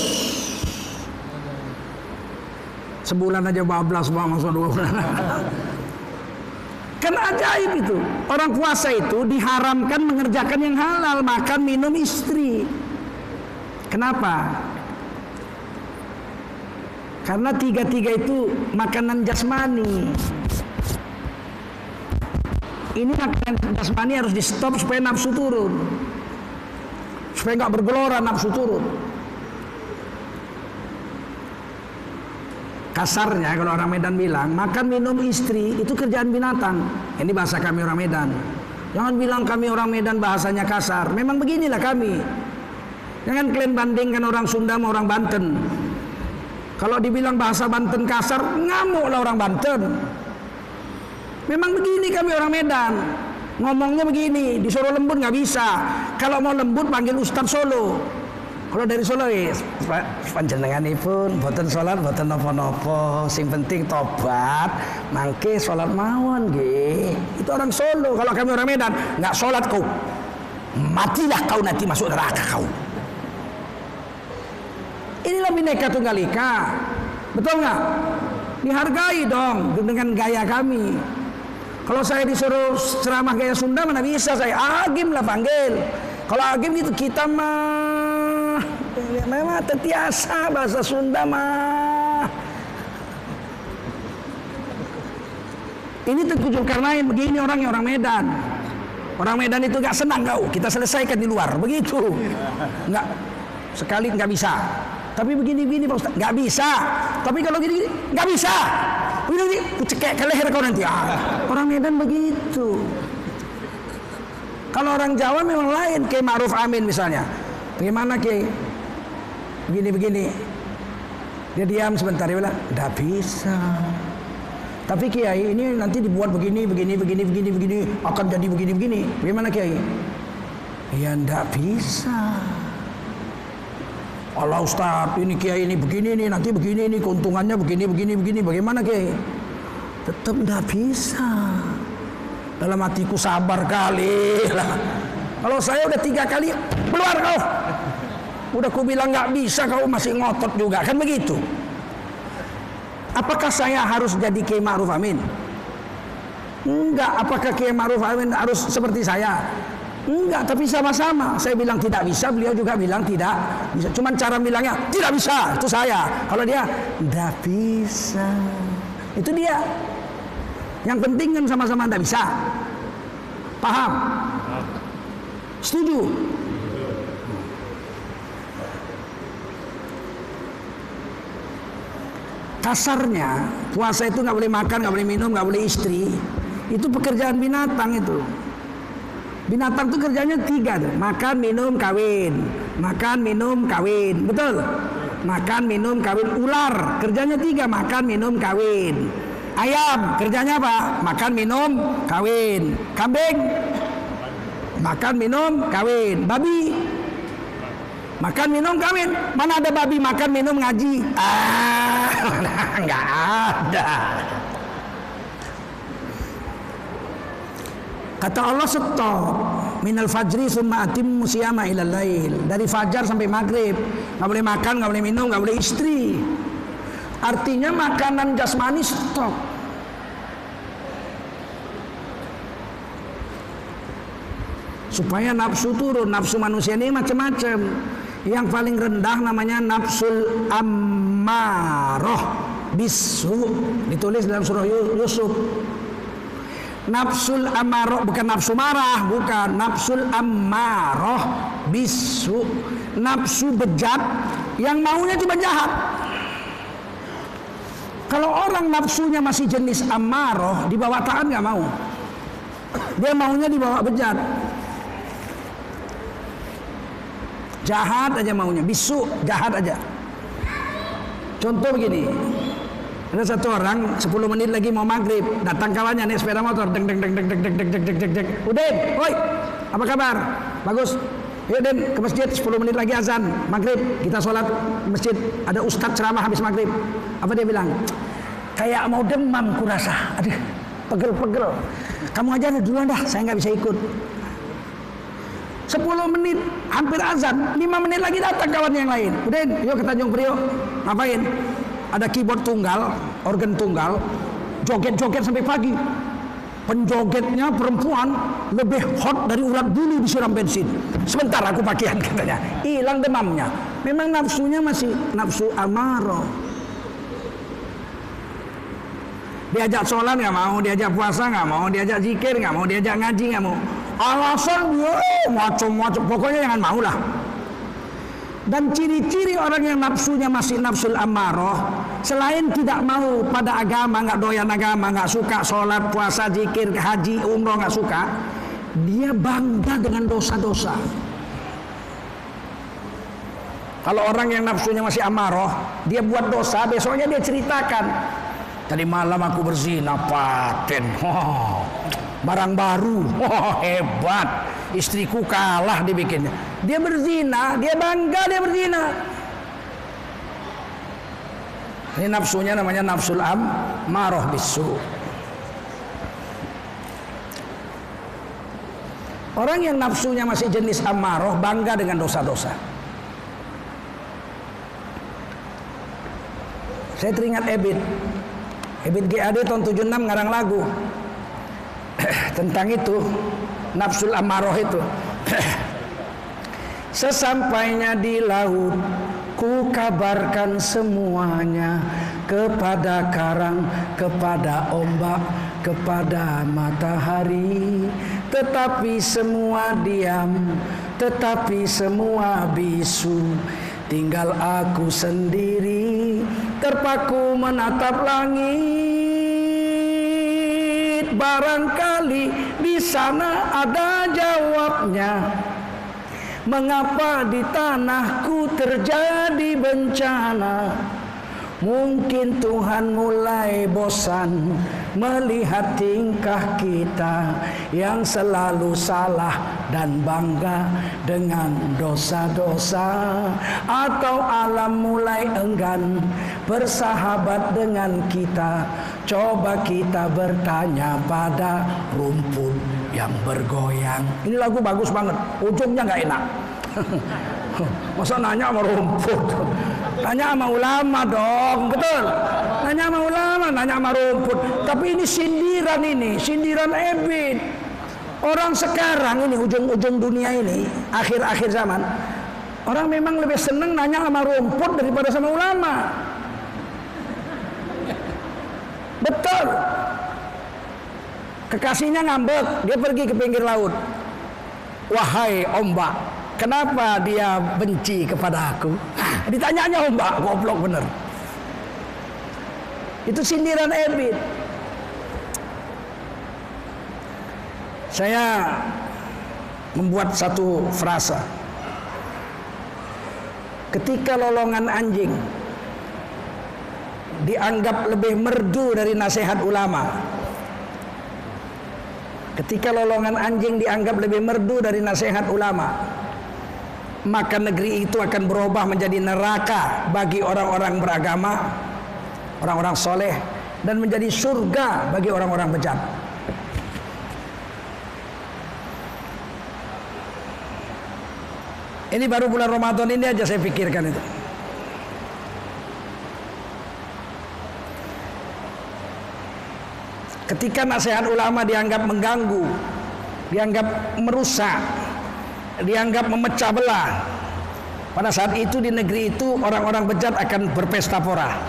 Sebulan aja bablas, masuk 2 bulan. Kan ajaib itu. Orang puasa itu diharamkan mengerjakan yang halal, makan, minum, istri. Kenapa? Karena 3 itu makanan jasmani. Ini makanan jasmani harus di stop supaya nafsu turun, supaya nggak bergelora nafsu turun. Kasarnya kalau orang Medan bilang, makan minum istri itu kerjaan binatang. Ini bahasa kami orang Medan. Jangan bilang kami orang Medan bahasanya kasar. Memang beginilah kami. Jangan kalian bandingkan orang Sunda sama orang Banten. Kalau dibilang bahasa Banten kasar, ngamuklah orang Banten. Memang begini kami orang Medan. Ngomongnya begini, disuruh lembut nggak bisa. Kalau mau lembut panggil Ustadz Solo. Kalau dari Solo, panjenenganipun boten salat, boten napa-napa. Sing penting tobat, mangke salat mawon nggih. Itu orang Solo. Kalau kami orang Medan, nggak salat kau, matilah kau, nanti masuk neraka kau. Inilah Bhinneka Tunggal Ika. Betul nggak? Dihargai dong dengan gaya kami. Kalau saya disuruh ceramah gaya Sunda, mana bisa saya? Agim lah panggil. Kalau agim itu kita mah memang tetiasa bahasa Sunda mah. Ini Tengku Zulkarnain begini orangnya, orang Medan. Orang Medan itu gak senang kau, kita selesaikan di luar, begitu. Nggak, sekali nggak bisa. Tapi begini-begini Pak Ustaz, nggak bisa. Tapi kalau gini-gini, nggak bisa. Begini, cekek ke leher kau nanti. Orang Medan begitu. Kalau orang Jawa memang lain. Kiai Ma'ruf Amin misalnya. Bagaimana Kiai? Begini-begini. Dia diam sebentar, dia bilang, nggak bisa. Tapi Kiai ini nanti dibuat begini, akan jadi begini. Bagaimana Kiai? Ya nggak bisa. Allah Ustaz, ini Kiai ini begini nih, nanti begini nih, keuntungannya begini. Bagaimana Kiai? Tetap nggak bisa. Dalam hatiku sabar kali lah. Kalau saya udah 3 kali, keluar kau. Udah ku bilang nggak bisa, kau masih ngotot juga, kan begitu. Apakah saya harus jadi Kiai Ma'ruf Amin? Enggak. Apakah Kiai Ma'ruf Amin harus seperti saya? Enggak, tapi sama-sama. Saya bilang tidak bisa, beliau juga bilang tidak bisa. Cuman cara bilangnya tidak bisa, itu saya. Kalau dia tidak bisa, itu dia. Yang penting kan sama-sama tidak bisa. Paham? Setuju? Kasarnya puasa itu nggak boleh makan, nggak boleh minum, nggak boleh istri. Itu pekerjaan binatang itu. Binatang itu kerjanya 3 tuh. Makan, minum, kawin. Makan, minum, kawin. Betul? Makan, minum, kawin. Ular kerjanya 3. Makan, minum, kawin. Ayam kerjanya apa? Makan, minum, kawin. Kambing makan, minum, kawin. Babi makan, minum, kawin. Mana ada babi makan, minum, ngaji? Nggak ada. Kata Allah stop. Minal fajri summa atimmu siyama ilal lail. Dari fajar sampai maghrib nggak boleh makan, nggak boleh minum, nggak boleh istri. Artinya makanan jasmani stop. Supaya nafsu turun. Nafsu manusia ini macam-macam. Yang paling rendah namanya nafsul ammaroh bisu. Ditulis dalam surah Yusuf. Nafsul ammaroh bukan nafsu marah, bukan. Nafsul ammaroh bisu. Nafsu bejat yang maunya cuma jahat. Kalau orang nafsunya masih jenis ammaroh, dibawa taat nggak mau. Dia maunya dibawa bejat. Jahat aja maunya, bisu, jahat aja. Contoh begini. Ada satu orang 10 menit lagi mau maghrib, datang kawannya naik sepeda motor, deng. Udin, woi, apa kabar? Bagus. Yuk Den, ke masjid 10 menit lagi azan maghrib, kita sholat masjid, ada ustadz ceramah habis maghrib. Apa dia bilang? Kayak mau demam kurasa, aduh pegel-pegel. Kamu aja duluan dah, saya nggak bisa ikut. 10 menit hampir azan, 5 menit lagi datang kawan yang lain. Udah, yuk ke Tanjung Priok. Ngapain? Ada keyboard tunggal, organ tunggal, joget-joget sampai pagi. Penjogetnya perempuan lebih hot dari ulat bulu disiram bensin. Sebentar aku pakaian katanya. Hilang demamnya. Memang nafsunya masih nafsu amarah. Diajak sholat nggak mau, diajak puasa nggak mau, diajak zikir nggak mau, diajak ngaji nggak mau. Alasan macam-macam. Pokoknya jangan mau lah. Dan ciri-ciri orang yang nafsunya masih nafsul amarah, selain tidak mau pada agama, nggak doyan agama, nggak suka sholat, puasa, zikir, haji, umroh, nggak suka, dia bangga dengan dosa-dosa. Kalau orang yang nafsunya masih amarah, dia buat dosa, besoknya dia ceritakan, tadi malam aku berzina, paten, barang baru, hebat. Istriku kalah dibikinnya. Dia berzina, dia bangga dia berzina. Ini nafsunya namanya nafsul amarah bisu. Orang yang nafsunya masih jenis amarah bangga dengan dosa-dosa. Saya teringat Ebit GAD tahun 76 ngarang lagu tentang itu. Nafsul amarah itu. Sesampainya di laut, ku kabarkan semuanya, kepada karang, kepada ombak, kepada matahari. Tetapi semua diam, tetapi semua bisu. Tinggal aku sendiri, terpaku menatap langit. Barangkali di sana ada jawabnya. Mengapa di tanahku terjadi bencana? Mungkin Tuhan mulai bosan melihat tingkah kita yang selalu salah dan bangga dengan dosa-dosa. Atau alam mulai enggan bersahabat dengan kita. Coba kita bertanya pada rumput yang bergoyang. Ini lagu bagus banget, ujungnya nggak enak. Masa nanya sama rumput? Tanya sama ulama dong, betul? Tanya sama ulama, nanya sama rumput. Tapi ini sindiran Ebit. Orang sekarang ini ujung-ujung dunia ini, akhir-akhir zaman, orang memang lebih seneng nanya sama rumput daripada sama ulama. Betul. Kekasihnya ngambek, dia pergi ke pinggir laut. Wahai ombak, kenapa dia benci kepada aku? Ditanyanya ombak, goblok bener. Itu sindiran Ebit. Saya membuat satu frasa. Ketika lolongan anjing dianggap lebih merdu dari nasihat ulama, ketika lolongan anjing dianggap lebih merdu dari nasihat ulama, maka negeri itu akan berubah menjadi neraka bagi orang-orang beragama, orang-orang soleh, dan menjadi surga bagi orang-orang bejat. Ini baru bulan Ramadan ini aja saya pikirkan itu. Ketika nasihat ulama dianggap mengganggu, dianggap merusak, dianggap memecah belah, pada saat itu di negeri itu orang-orang bejat akan berpesta pora,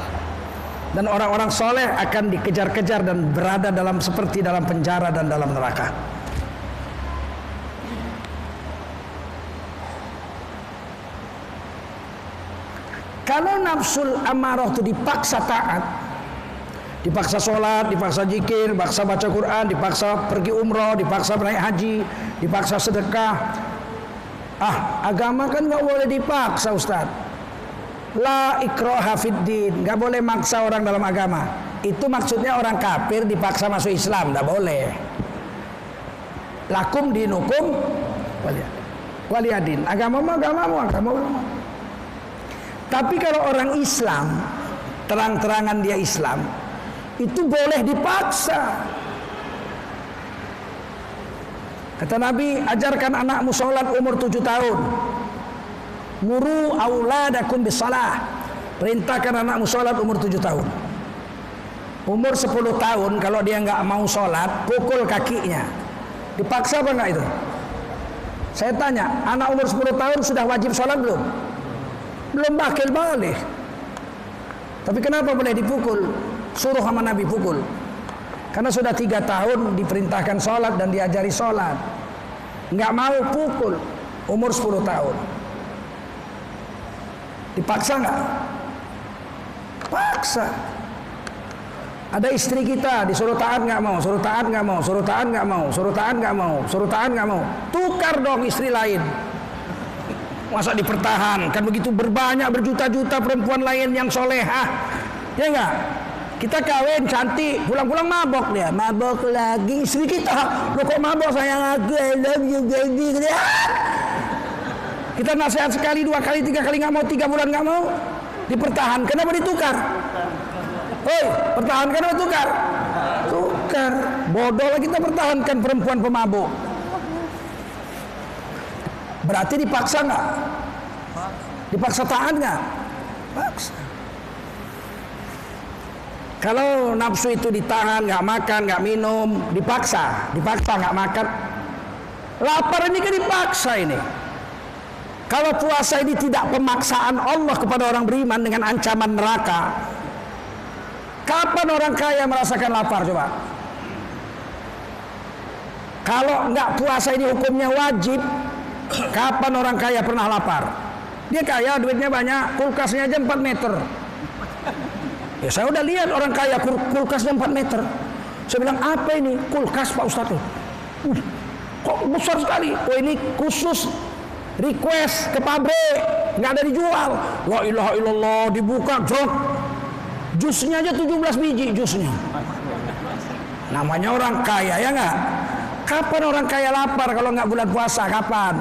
dan orang-orang soleh akan dikejar-kejar dan berada seperti dalam penjara dan dalam neraka. Kalau nafsul amarah itu dipaksa taat, dipaksa sholat, dipaksa zikir, dipaksa baca Quran, dipaksa pergi umroh, dipaksa naik haji, dipaksa sedekah. Agama kan nggak boleh dipaksa, Ustaz. La ikraha fiddin, nggak boleh maksa orang dalam agama. Itu maksudnya orang kafir dipaksa masuk Islam, nggak boleh. Lakum dinukum waliya. waliyadin. Agamamu agamamu. Tapi kalau orang Islam, terang-terangan dia Islam, itu boleh dipaksa. Kata Nabi, ajarkan anakmu sholat umur 7 tahun. Muru auladakum bisalah. Perintahkan anakmu sholat umur 7 tahun. Umur 10 tahun kalau dia nggak mau sholat, pukul kakinya. Dipaksa apa nggak itu? Saya tanya, anak umur 10 tahun sudah wajib sholat belum? Belum bakil balik. Tapi kenapa boleh dipukul? Suruh sama Nabi pukul. Karena sudah 3 tahun diperintahkan sholat dan diajari sholat. Nggak mau pukul. Umur 10 tahun. Dipaksa nggak? Paksa. Ada istri kita disuruh taat nggak mau, suruh taat nggak mau, suruh taat nggak mau, suruh taat nggak mau, suruh taat nggak mau. Tukar dong istri lain. Masa dipertahankan begitu berbanyak berjuta-juta perempuan lain yang solehah, ya enggak? Kita kawin cantik, pulang-pulang mabok dia, mabok lagi istri kita. Lo kok mabok sayang aku, I love you baby. Kita nasihat sekali, 2 kali, 3 kali nggak mau, 3 bulan nggak mau, dipertahankan. Kenapa ditukar? Hei, pertahankan apa tukar? Tukar. Bodohlah kita pertahankan perempuan pemabuk. Berarti dipaksa nggak? Dipaksa taat nggak? Paksa. Kalau nafsu itu ditahan, nggak makan, nggak minum, dipaksa nggak makan. Lapar ini kan dipaksa ini. Kalau puasa ini tidak pemaksaan Allah kepada orang beriman dengan ancaman neraka, kapan orang kaya merasakan lapar coba? Kalau nggak puasa ini hukumnya wajib, kapan orang kaya pernah lapar? Dia kaya, duitnya banyak, kulkasnya aja 4 meter. Ya saya udah lihat orang kaya kulkasnya 4 meter. Saya bilang, apa ini? Kulkas Pak Ustadz. Kok besar sekali? Oh ini khusus request ke pabrik, nggak ada dijual. La ilaha illallah, dibuka jok. Jusnya aja 17 biji jusnya. Namanya orang kaya, ya nggak? Kapan orang kaya lapar kalau nggak bulan puasa? Kapan?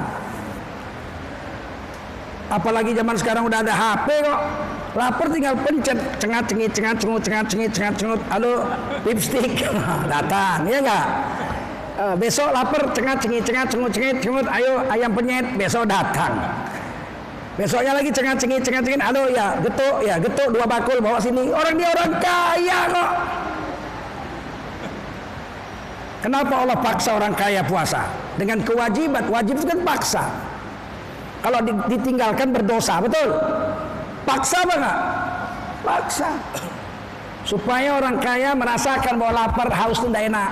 Apalagi zaman sekarang udah ada HP kok. Lapar tinggal pencet, cengat-cengit, halo lipstick, datang, ya nggak? Besok lapar, cengat-cengit, ayo ayam penyet, besok datang. Besoknya lagi cengat-cengit, halo ya getuk 2 bakul bawa sini. Orang dia orang kaya kok. Kenapa Allah paksa orang kaya puasa? Dengan kewajiban, wajib itu kan paksa. Kalau ditinggalkan berdosa, betul? Paksa apa enggak? Paksa. Supaya orang kaya merasakan bahwa lapar, haus itu tidak enak.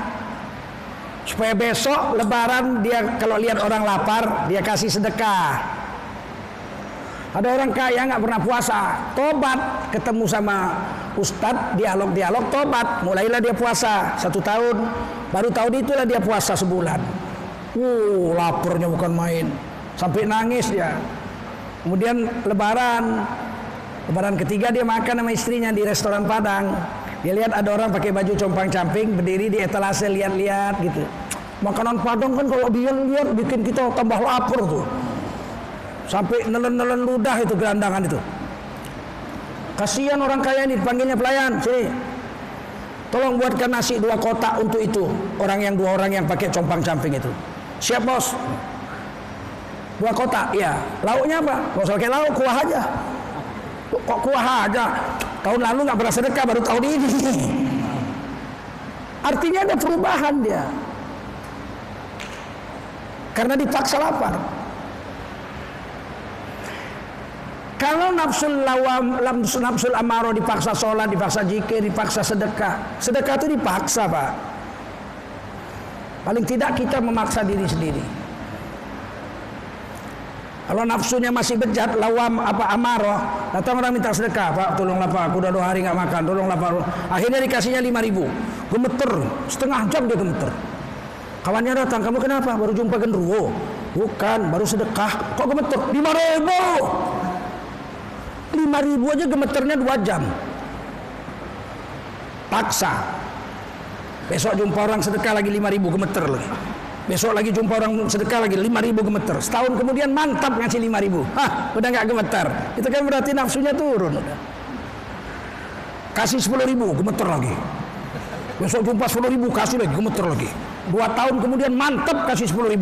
Supaya besok lebaran dia kalau lihat orang lapar, dia kasih sedekah. Ada orang kaya nggak pernah puasa, tobat, ketemu sama ustadz, dialog, tobat, mulailah dia puasa 1 tahun, baru tahun itulah dia puasa sebulan. Laparnya bukan main, sampai nangis dia. Kemudian lebaran ketiga dia makan sama istrinya di restoran Padang. Dia lihat ada orang pakai baju compang-camping berdiri di etalase lihat-lihat gitu. Makanan Padang kan kalau dia lihat bikin kita tambah lapar tuh. Sampai nelen-nelen ludah itu gelandangan itu. Kasihan orang kaya ini, dipanggilnya pelayan, sini. Tolong buatkan nasi 2 kotak untuk itu. Dua orang yang pakai compang-camping itu. Siap bos. 2 kotak, ya. Lauknya apa? Gak usah pakai lauk, kuah aja. Kok kuah aja? Tahun lalu nggak pernah sedekah, baru tahun ini. Artinya ada perubahan dia. Karena dipaksa lapar. Kalau nafsul amaro dipaksa sholat, dipaksa zikir, dipaksa sedekah. Sedekah itu dipaksa, Pak. Paling tidak kita memaksa diri sendiri. Kalau nafsunya masih bejat, amaroh, datang orang minta sedekah, Pak, tolonglah Pak, aku udah 2 hari nggak makan, tolonglah Pak. Akhirnya dikasihnya 5.000, gemeter, setengah jam dia gemeter. Kawannya datang, kamu kenapa? Baru jumpa genderuwo? Bukan, baru sedekah, kok gemeter? 5.000. 5.000 aja gemeternya 2 jam. Paksa. Besok jumpa orang sedekah lagi 5.000, gemeter lagi. Besok lagi jumpa orang sedekah lagi 5.000 gemeter. Setahun kemudian mantap ngasih 5.000. Udah nggak gemeter. Itu kan berarti nafsunya turun. Kasih 10.000 gemeter lagi. Besok jumpa 10.000 kasih lagi gemeter lagi. 2 tahun kemudian mantap kasih 10.000.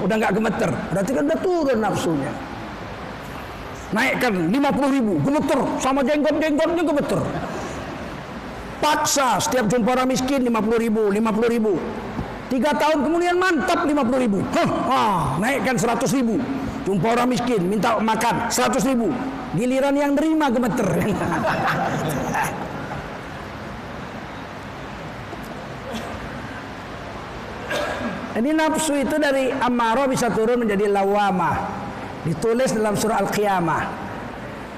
Udah nggak gemeter. Berarti kan udah turun nafsunya. Naikkan 50.000 gemeter, sama jenggot-jenggotnya gemeter. Paksa setiap jumpa orang miskin 50.000. 3 tahun kemudian mantap 50.000. Naikkan 100.000. Jumpa orang miskin minta makan 100.000. Giliran yang nerima gemeter. Ini nafsu itu dari amarah bisa turun menjadi lawamah. Ditulis dalam surah Al-Qiyamah.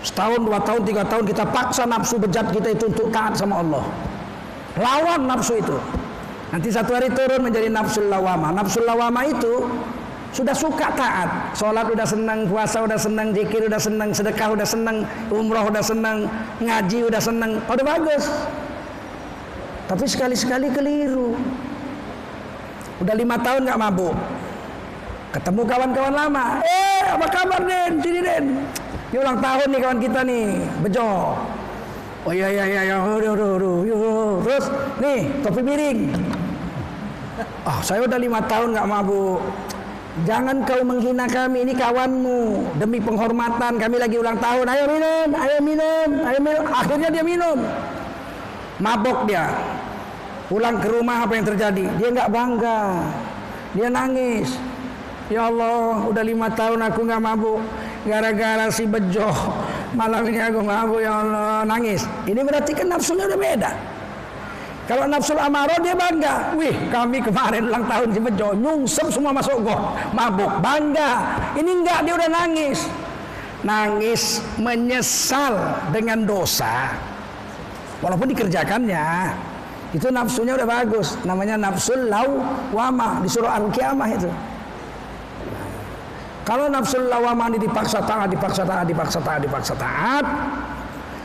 Setahun, 2 tahun, 3 tahun kita paksa nafsu bejat kita itu untuk taat sama Allah. Lawan nafsu itu. Nanti satu hari turun menjadi nafsul lawamah. Nafsul lawamah itu sudah suka taat. Sholat udah senang, puasa udah senang, zikir udah senang, sedekah udah senang, umrah udah senang, ngaji udah senang. Udah bagus. Tapi sekali-sekali keliru. Udah 5 tahun gak mabuk. Ketemu kawan-kawan lama. Apa kabar Den? Sini Den. Ini ulang tahun nih kawan kita nih. Bejo. Oh iya. Terus nih topi miring. Saya udah 5 tahun gak mabuk. Jangan kau menghina kami, ini kawanmu. Demi penghormatan kami lagi ulang tahun. Ayo minum. Akhirnya dia minum. Mabok dia. Pulang ke rumah apa yang terjadi? Dia nggak bangga. Dia nangis. Ya Allah, udah 5 tahun aku nggak mabuk. Gara-gara si Bejo. Malam ini aku mabuk, ya Allah. Nangis. Ini berarti kan nafsunya udah beda. Kalau nafsul amarah dia bangga. Wih, kami kemarin ulang tahun si Bejo. Nyungsep semua masuk got. Mabuk. Bangga. Ini enggak, dia udah nangis. Nangis menyesal dengan dosa. Walaupun dikerjakannya. Itu nafsunya udah bagus. Namanya nafsul lawamah. Di surah Al-Qiyamah itu. Kalau nafsul lawamah ini dipaksa taat,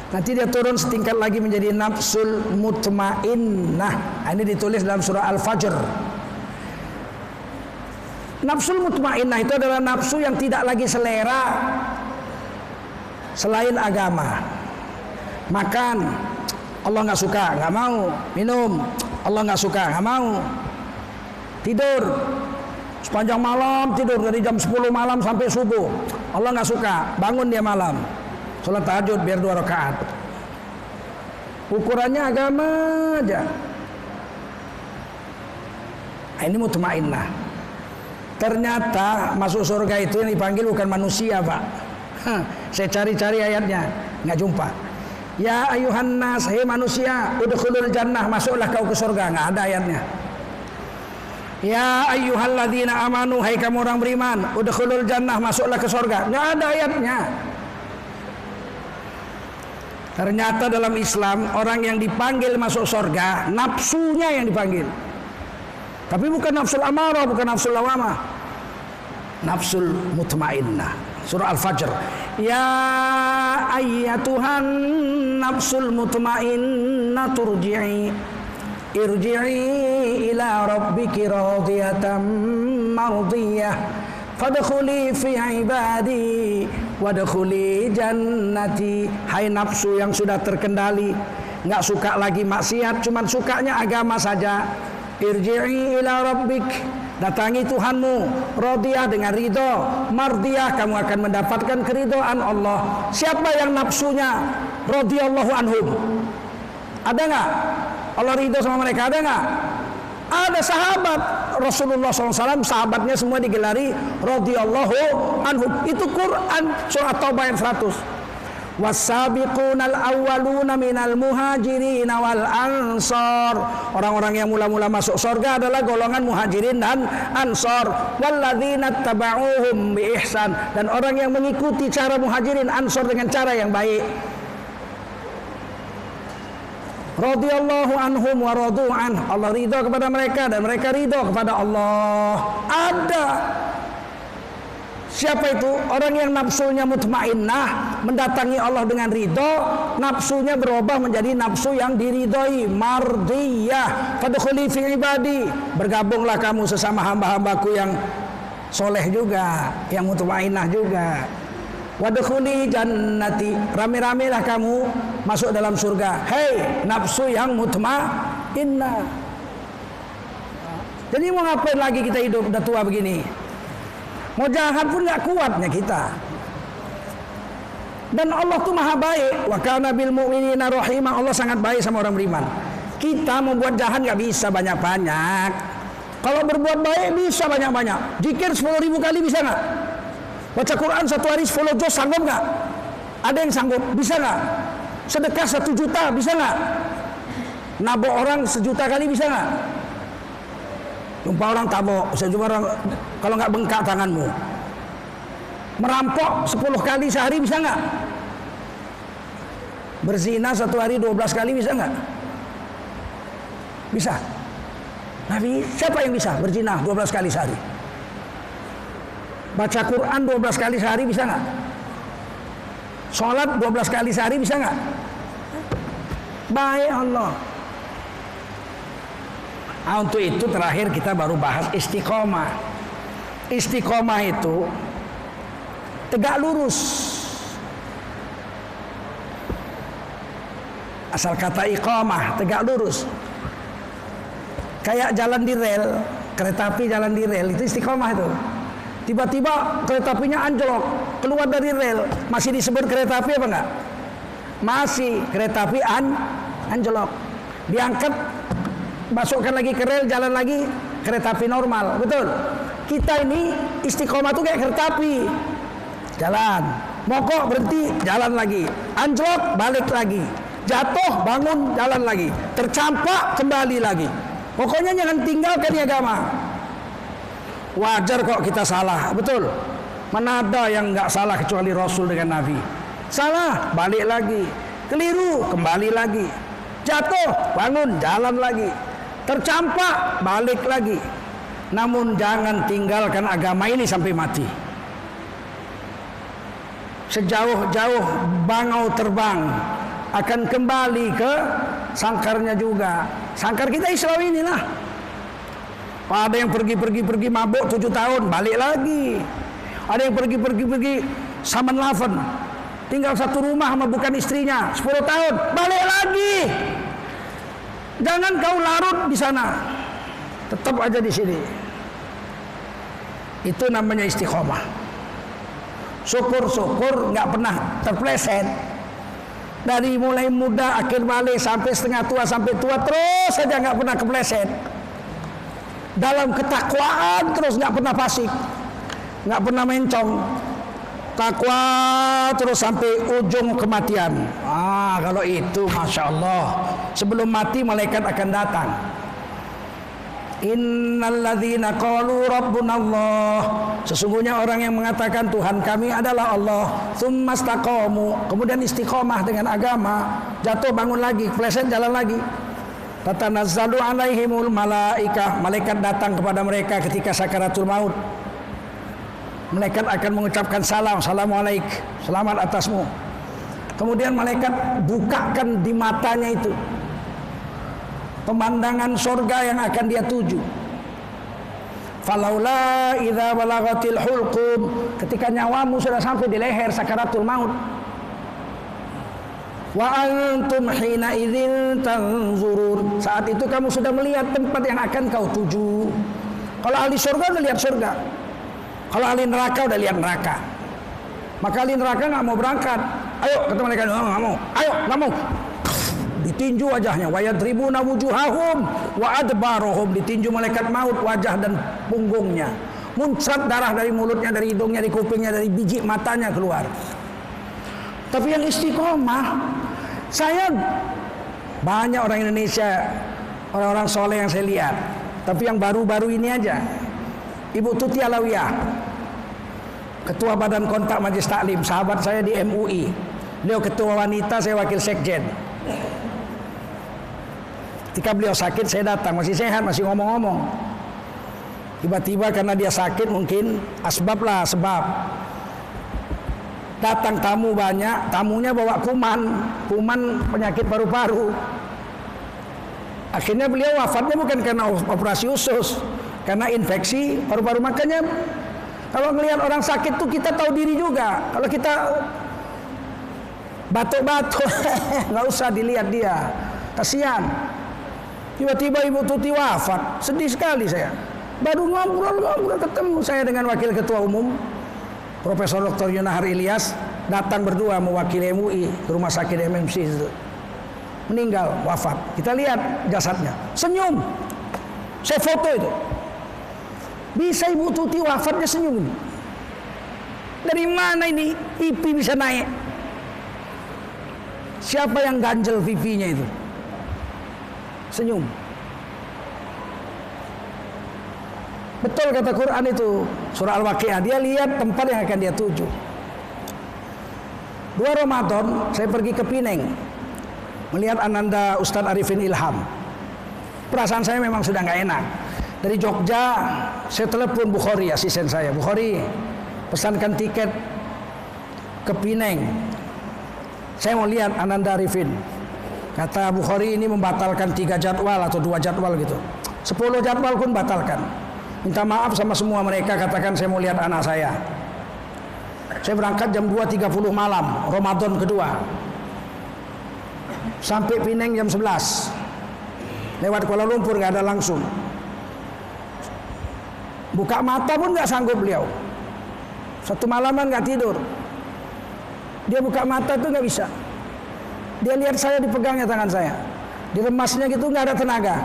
nanti dia turun setingkat lagi menjadi nafsul mutmainnah. Ini ditulis dalam surah Al-Fajr. Nafsul mutmainnah itu adalah nafsu yang tidak lagi selera selain agama. Makan, Allah nggak suka, nggak mau. Minum, Allah nggak suka, nggak mau. Tidur, sepanjang malam tidur dari jam 10 malam sampai subuh, Allah nggak suka. Bangun dia malam, sholat tahajud biar 2 rakaat. Ukurannya agama aja. Ini mutmainnah. Ternyata masuk surga itu yang dipanggil bukan manusia, Pak. Saya cari-cari ayatnya, nggak jumpa. Ya ayuhan nas, hei manusia, udkhulul jannah, masuklah kau ke surga. Nggak ada ayatnya. Ya ayyuhalladzina amanu, hai kamu orang beriman, udkhulul jannah, masuklah ke surga. Nggak ada ayatnya. Ternyata dalam Islam orang yang dipanggil masuk surga nafsunya yang dipanggil. Tapi bukan nafsul amarah, bukan nafsul lawamah. Nafsul mutmainnah. Surah Al-Fajr. Ya ayyatuhan nafsul mutmainnah irji'i ila rabbiki radiyatan mardiyah fadkhuli fi ibadi wadkhuli jannati. Hai nafsu yang sudah terkendali, nggak suka lagi maksiat, cuman sukanya agama saja. Irji'i ila rabbik, datangi Tuhanmu, radiyah dengan ridho, mardiyah, kamu akan mendapatkan keridhaan Allah. Siapa yang nafsunya radhiyallahu anhum? Ada nggak? Allah ridho sama mereka, ada nggak? Ada sahabat Rasulullah SAW, sahabatnya semua digelari radhiyallahu anhum. Itu Quran surah Taubah ayat 100. Wassabiqunal awwaluna minal muhajirin wal ansar. Orang-orang yang mula-mula masuk surga adalah golongan muhajirin dan ansar. Walladzina tabauhum bi ihsan, dan orang yang mengikuti cara muhajirin ansar dengan cara yang baik. Radhiyallahu anhum wa radu an. Allah ridha kepada mereka dan mereka ridha kepada Allah. Ada. Siapa itu? Orang yang nafsunya mutmainnah, mendatangi Allah dengan ridho, nafsunya berubah menjadi nafsu yang diridhoi, mardiyah. Fadkhuli fi ibadi, bergabunglah kamu sesama hamba-hambaku yang soleh juga, yang mutmainnah juga. Wadkhuli jannati, rame-ramelah kamu masuk dalam surga. Hei nafsu yang mutmainnah. Jadi mau ngapain lagi kita hidup udah tua begini? Mau jahat pun nggak kuatnya kita. Dan Allah tuh maha baik. Wa kana bil mu'minina rahimah. Allah sangat baik sama orang beriman. Kita membuat jahat nggak bisa banyak-banyak. Kalau berbuat baik bisa banyak-banyak. Zikir 10.000 kali bisa nggak? Baca Quran 1 hari 10 juz sanggup nggak? Ada yang sanggup? Bisa nggak? Sedekah 1 juta bisa nggak? Nabok orang 1 juta kali bisa nggak? Jumpa orang tabok, jumpa orang kalau nggak bengkak tanganmu. Merampok 10 kali sehari bisa nggak? Berzina 1 hari 12 kali bisa nggak? Bisa. Nabi siapa yang bisa berzina 12 kali sehari? Baca Quran 12 kali sehari bisa nggak? Sholat 12 kali sehari bisa nggak? Baik Allah. Untuk itu terakhir kita baru bahas istiqomah. Istiqomah itu tegak lurus. Asal kata iqamah, tegak lurus. Kayak jalan di rel, kereta api jalan di rel, itu istiqomah itu. Tiba-tiba kereta apinya anjlok, keluar dari rel, masih disebut kereta api apa enggak? Masih, kereta api anjlok. Diangkat, masukkan lagi ke rel, jalan lagi, kereta api normal, betul? Kita ini istiqomah tuh kayak kereta api. Jalan, mogok berhenti, jalan lagi, anjlok balik lagi, jatuh bangun jalan lagi, tercampak kembali lagi. Pokoknya jangan tinggalkan agama. Wajar kok kita salah, betul? Mana ada yang nggak salah kecuali Rasul dengan Nabi. Salah, balik lagi, keliru, kembali lagi, jatuh, bangun, jalan lagi, tercampak, balik lagi. Namun jangan tinggalkan agama ini sampai mati. Sejauh-jauh bangau terbang akan kembali ke sangkarnya juga. Sangkar kita Islam inilah. Ada yang pergi mabuk 7 tahun, balik lagi. Ada yang pergi saman laven, tinggal satu rumah sama bukan istrinya 10 tahun, balik lagi. Jangan kau larut di sana, tetap aja di sini. Itu namanya istiqomah. Syukur-syukur nggak pernah terpleset. Dari mulai muda akhir balik sampai setengah tua sampai tua terus saja nggak pernah kepleset. Dalam ketakwaan terus, nggak pernah fasik, nggak pernah mencong. Takwa terus sampai ujung kematian. Kalau itu masya Allah, sebelum mati malaikat akan datang. Innalladzina qalu rabbuna Allah, sesungguhnya orang yang mengatakan Tuhan kami adalah Allah, tsumastaqamu, kemudian istiqomah dengan agama, jatuh bangun lagi, kepleset jalan lagi. Tatanazzalu alaihimul malaikah, malaikat datang kepada mereka ketika sakaratul maut. Malaikat akan mengucapkan salam, assalamualaikum, selamat atasmu. Kemudian malaikat bukakan di matanya itu pemandangan surga yang akan dia tuju. Falaula idza balagatil hulqum, ketika nyawamu sudah sampai di leher sakaratul maut. Wa antum hina idzin tanzurun, saat itu kamu sudah melihat tempat yang akan kau tuju. Kalau ahli surga udah lihat surga, kalau ahli neraka udah lihat neraka. Maka ahli neraka nggak mau berangkat. Ayo kata mereka, nggak mau. Ayo nggak mau. Ditinju wajahnya, wa yadribuna wujuhahum wa adbarohum, ditinju malaikat maut wajah dan punggungnya. Muncrat darah dari mulutnya, dari hidungnya, dari kupingnya, dari biji matanya keluar. Tapi yang istiqomah, saya banyak orang Indonesia, orang-orang soleh yang saya lihat. Tapi yang baru-baru ini aja, Ibu Tuti Alawiyah, Ketua Badan Kontak Majelis Taklim, sahabat saya di MUI. Beliau ketua wanita, saya wakil sekjen. Ketika beliau sakit, saya datang, masih sehat, masih ngomong-ngomong. Tiba-tiba karena dia sakit, mungkin asbab lah, sebab Datang tamu banyak, tamunya bawa kuman penyakit paru-paru. Akhirnya beliau wafatnya bukan karena operasi usus, karena infeksi paru-paru. Makanya kalau ngelihat orang sakit tuh kita tahu diri juga. Kalau kita batuk-batuk, nggak usah dilihat dia, kasihan. Tiba-tiba Ibu Tuti wafat, sedih sekali saya. Baru ngobrol ketemu saya dengan Wakil Ketua Umum Profesor Dr. Yunahar Ilyas, datang berdua mewakili MUI ke rumah sakit MMC itu. Meninggal, wafat. Kita lihat jasadnya, senyum. Saya foto itu. Bisa Ibu Tuti wafatnya senyum. Dari mana ini pipi bisa naik? Siapa yang ganjel pipinya itu? Senyum. Betul kata Quran itu, surah Al-Waqiah. Dia lihat tempat yang akan dia tuju. 2 Ramadan saya pergi ke Pineng melihat Ananda Ustadz Arifin Ilham. Perasaan saya memang sudah nggak enak. Dari Jogja saya telepon Bukhari, asisten saya. Bukhari, pesankan tiket ke Pineng. Saya mau lihat Ananda Arifin. Kata Bukhari ini membatalkan 3 jadwal atau 2 jadwal gitu. 10 jadwal pun batalkan. Minta maaf sama semua mereka, katakan saya mau lihat anak saya. Saya berangkat jam 2.30 malam, Ramadan kedua. Sampai Pineng jam 11. Lewat Kuala Lumpur nggak ada langsung. Buka mata pun nggak sanggup beliau. 1 malaman nggak tidur. Dia buka mata tuh nggak bisa. Dia lihat saya, dipegangnya tangan saya, diremasnya gitu, nggak ada tenaga.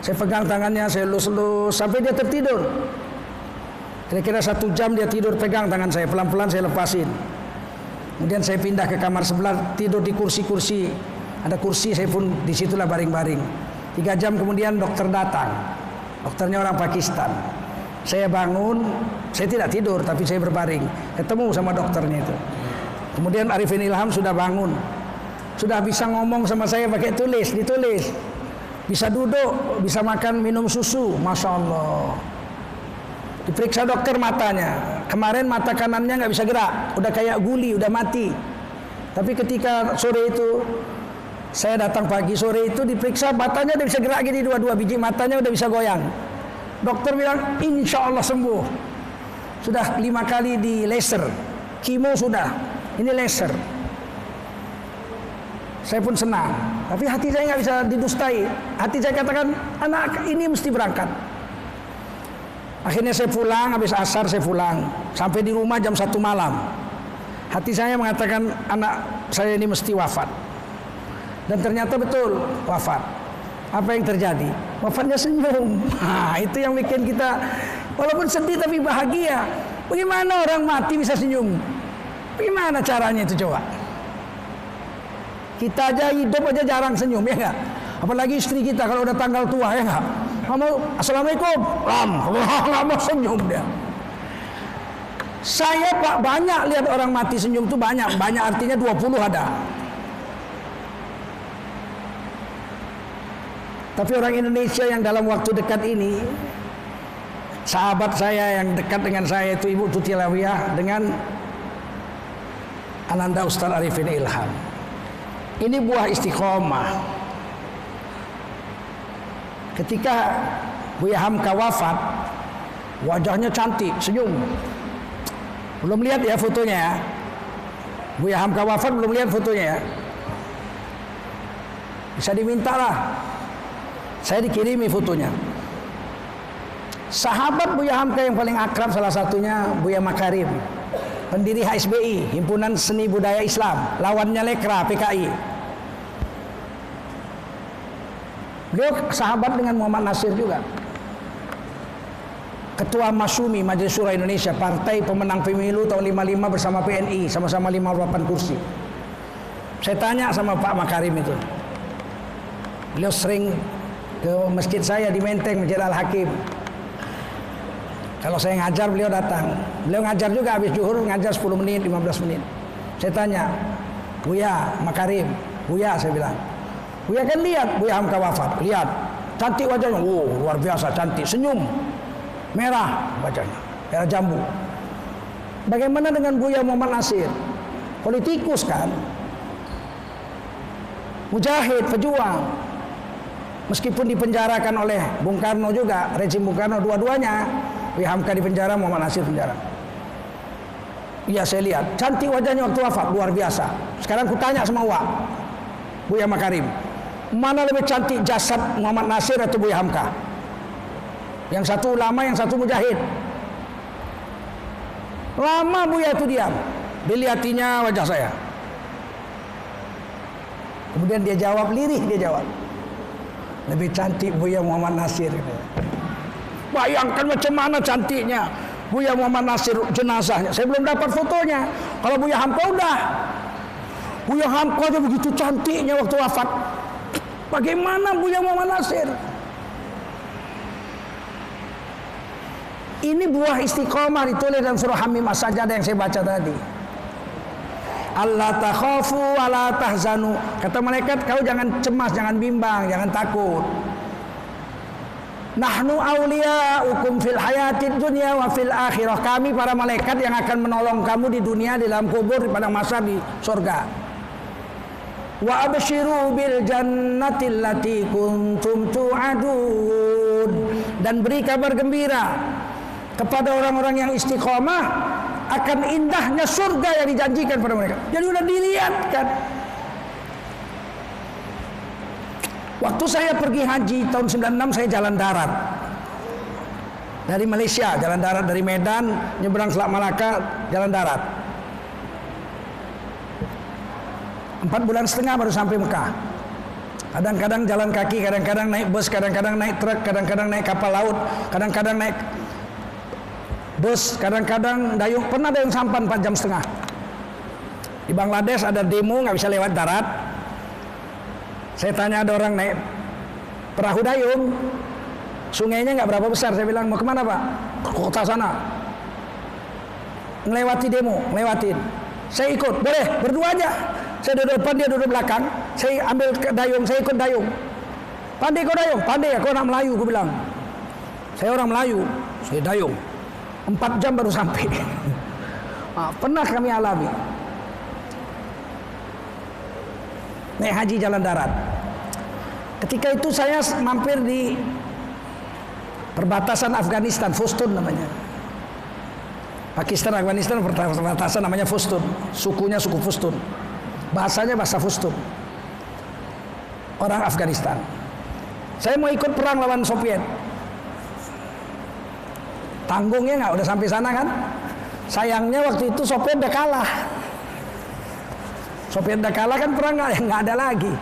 Saya pegang tangannya, saya elus-elus sampai dia tertidur. Kira-kira 1 jam dia tidur pegang tangan saya, pelan-pelan saya lepasin. Kemudian saya pindah ke kamar sebelah, tidur di kursi-kursi. Ada kursi, saya pun disitulah baring-baring. 3 jam kemudian dokter datang. Dokternya orang Pakistan. Saya bangun, saya tidak tidur tapi saya berbaring. Ketemu sama dokternya itu. Kemudian Arifin Ilham sudah bangun, sudah bisa ngomong sama saya pakai ditulis, bisa duduk, bisa makan minum susu, masya Allah. Diperiksa dokter matanya, kemarin mata kanannya nggak bisa gerak, udah kayak guli, udah mati. Tapi ketika sore itu, saya datang pagi, sore itu diperiksa matanya udah bisa gerak gini, 2 biji matanya udah bisa goyang. Dokter bilang insya Allah sembuh. Sudah 5 kali di laser, kimo sudah. Ini laser. Saya pun senang, tapi hati saya nggak bisa didustai. Hati saya katakan anak ini mesti berangkat. Akhirnya saya pulang, habis asar saya pulang. Sampai di rumah jam 1 malam. Hati saya mengatakan anak saya ini mesti wafat. Dan ternyata betul wafat. Apa yang terjadi? Wafatnya senyum. Nah, itu yang bikin kita walaupun sedih tapi bahagia. Bagaimana orang mati bisa senyum? Bagaimana caranya itu coba? Kita aja hidup aja jarang senyum, ya enggak? Apalagi istri kita kalau udah tanggal tua, ya enggak? Kamu assalamualaikum, nggak mau senyum dia. Saya Pak banyak lihat orang mati senyum itu banyak artinya 20 ada. Tapi orang Indonesia yang dalam waktu dekat ini, sahabat saya yang dekat dengan saya itu Ibu Tuti Lawiyah dengan Ananda Ustadz Arifin Ilham. Ini buah istiqomah. Ketika Buya Hamka wafat, wajahnya cantik, senyum. Belum lihat ya fotonya ya. Buya Hamka wafat belum lihat fotonya ya. Bisa diminta lah. Saya dikirimi fotonya. Sahabat Buya Hamka yang paling akrab salah satunya Buya Makarim, pendiri HSBI, Himpunan Seni Budaya Islam, lawannya Lekra PKI. Beliau sahabat dengan Muhammad Nasir juga. Ketua Masyumi Majelis Syura Indonesia, partai pemenang pemilu tahun 55 bersama PNI, sama-sama 58 kursi. Saya tanya sama Pak Makarim itu. Beliau sering ke masjid saya di Menteng, Masjid Al-Hakim. Kalau saya ngajar beliau datang. Beliau ngajar juga habis zuhur, ngajar 10 menit, 15 menit. Saya tanya, Buya Makarim, Buya saya bilang, Buya kan lihat Buya Hamka wafat, lihat cantik wajahnya, luar biasa cantik, senyum, merah wajahnya, merah jambu. Bagaimana dengan Buya Muhammad Nasir? Politikus kan, mujahid, pejuang. Meskipun dipenjarakan oleh Bung Karno juga, rezim Bung Karno dua-duanya. Buya Hamka di penjara, Muhammad Nasir penjara. Iya, saya lihat cantik wajahnya waktu wafat, luar biasa. Sekarang kutanya sama Buya Makarim, mana lebih cantik jasad Muhammad Nasir atau Buya Hamka? Yang satu ulama, yang satu mujahid. Lama Buya itu diam, dilihatinya wajah saya. Kemudian dia jawab, lirih dia jawab, lebih cantik Buya Muhammad Nasir. Bayangkan macam mana cantiknya Buya Muhammad Nasir jenazahnya. Saya belum dapat fotonya. Kalau Buya Hamka udah. Buya Hamka aja begitu cantiknya waktu wafat. Bagaimana Buya Muhammad Nasir? Ini buah istiqomah ditulis dalam surah Hamim As-Sajdah yang saya baca tadi. Allah takhafu wa la tahzanu. Kata malaikat, kau jangan cemas, jangan bimbang, jangan takut. Nahnu awliya'ukum fil hayatid dunya wa fil akhirah. Kami para malaikat yang akan menolong kamu di dunia, di dalam kubur, pada masa di surga. Wa abshiru bil jannati allati kuntum tu'adun. Dan beri kabar gembira kepada orang-orang yang istiqomah akan indahnya surga yang dijanjikan pada mereka. Jadi sudah dilihat kan. Waktu saya pergi haji tahun 96, saya jalan darat dari Malaysia, jalan darat dari Medan, nyebrang Selat Malaka, jalan darat. 4,5 bulan baru sampai Mekah. Kadang-kadang jalan kaki, kadang-kadang naik bus, kadang-kadang naik truk, kadang-kadang naik kapal laut, kadang-kadang naik bus, kadang-kadang dayung. Pernah dayung sampan 4,5 jam. Di Bangladesh ada demo, nggak bisa lewat darat. Saya tanya, ada orang naik perahu dayung, sungainya nggak berapa besar. Saya bilang, mau kemana Pak? Ke kota sana. Melewati demo, lewatin. Saya ikut, boleh, berdua aja. Saya duduk depan, dia duduk belakang. Saya ambil dayung, saya ikut dayung. Pandai kau dayung? Pandai ya, kau orang Melayu, aku bilang. Saya orang Melayu, saya dayung. 4 jam baru sampai. Pernah kami alami. Naik haji jalan darat. Ketika itu saya mampir di perbatasan Afghanistan, Fustun namanya. Pakistan, Afghanistan, perbatasan namanya Fustun. Sukunya suku Fustun. Bahasanya bahasa Fustun. Orang Afghanistan. Saya mau ikut perang lawan Soviet. Tanggungnya nggak, udah sampai sana kan. Sayangnya waktu itu Soviet udah kalah. Soviet udah kalah kan, perang nggak ada lagi.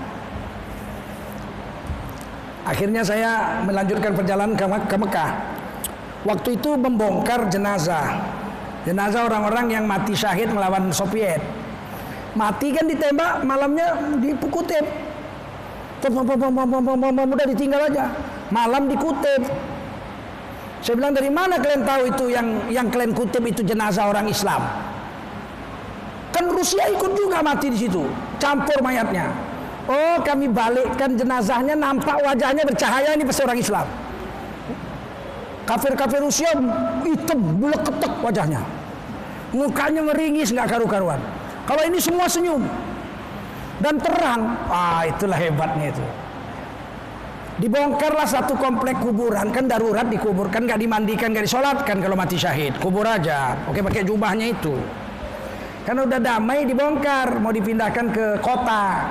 Akhirnya saya melanjutkan perjalanan ke Mekah. Waktu itu membongkar jenazah orang-orang yang mati syahid melawan Soviet. Mati kan ditembak, malamnya dikutip. Udah ditinggal aja. Malam dikutip. Saya bilang, dari mana kalian tahu itu yang kalian kutip itu jenazah orang Islam? Kan Rusia ikut juga mati di situ, campur mayatnya. Oh, kami balikkan jenazahnya, nampak wajahnya bercahaya, ini pasti orang Islam. Kafir-kafir Rusia hitam, bulek ketek wajahnya, mukanya meringis nggak karu-karuan. Kalau ini semua senyum dan terang. Itulah hebatnya itu. Dibongkarlah satu komplek kuburan, kan darurat dikuburkan, nggak dimandikan, nggak disolatkan kalau mati syahid, kubur aja. Oke, pakai jubahnya itu. Kan udah damai, dibongkar, mau dipindahkan ke kota.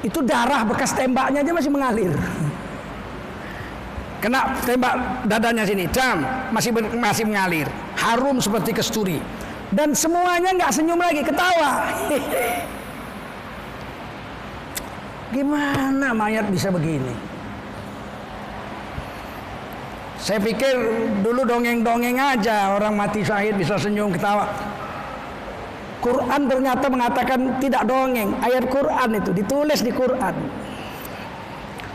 Itu darah bekas tembaknya aja masih mengalir. Kena tembak dadanya sini, masih mengalir. Harum seperti kesturi. Dan semuanya nggak senyum lagi, ketawa. Gimana mayat bisa begini? Saya pikir dulu dongeng-dongeng aja, orang mati syahid bisa senyum ketawa. Quran ternyata mengatakan tidak dongeng. Ayat Quran itu ditulis di Quran.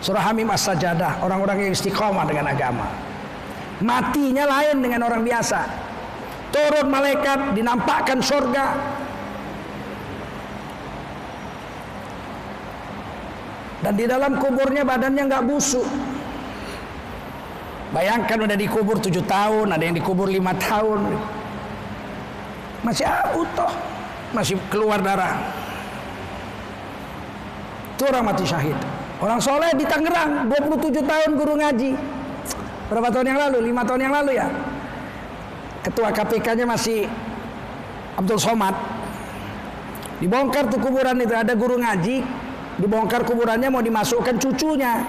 Surah Hamim As-Sajdah, orang-orang yang istiqomah dengan agama. Matinya lain dengan orang biasa. Turun malaikat, dinampakkan surga. Dan di dalam kuburnya badannya nggak busuk. Bayangkan udah dikubur 7 tahun, ada yang dikubur 5 tahun. masih utuh, masih keluar darah. Itu orang mati syahid. Orang soleh di Tangerang, 27 tahun guru ngaji. Berapa tahun yang lalu? 5 tahun yang lalu ya. Ketua KPK-nya masih Abdul Somad. Dibongkar tuh kuburan itu, ada guru ngaji, dibongkar kuburannya mau dimasukkan cucunya.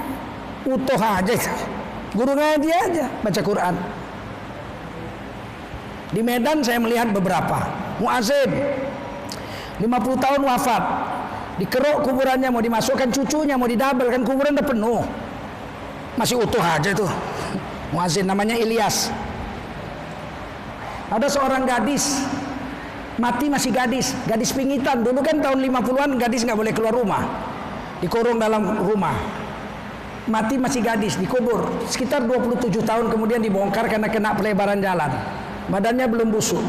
Utuh aja. Guru ngaji aja, baca Quran. Di Medan saya melihat beberapa. Muazzin 50 tahun wafat. Dikeruk kuburannya mau dimasukkan cucunya, mau didabel, kan kuburan udah penuh. Masih utuh aja tuh. Muazzin namanya Ilyas. Ada seorang gadis mati masih gadis pingitan. Dulu kan tahun 50-an gadis nggak boleh keluar rumah, dikurung dalam rumah. Mati masih gadis, dikubur. Sekitar 27 tahun kemudian dibongkar karena kena pelebaran jalan. Badannya belum busuk.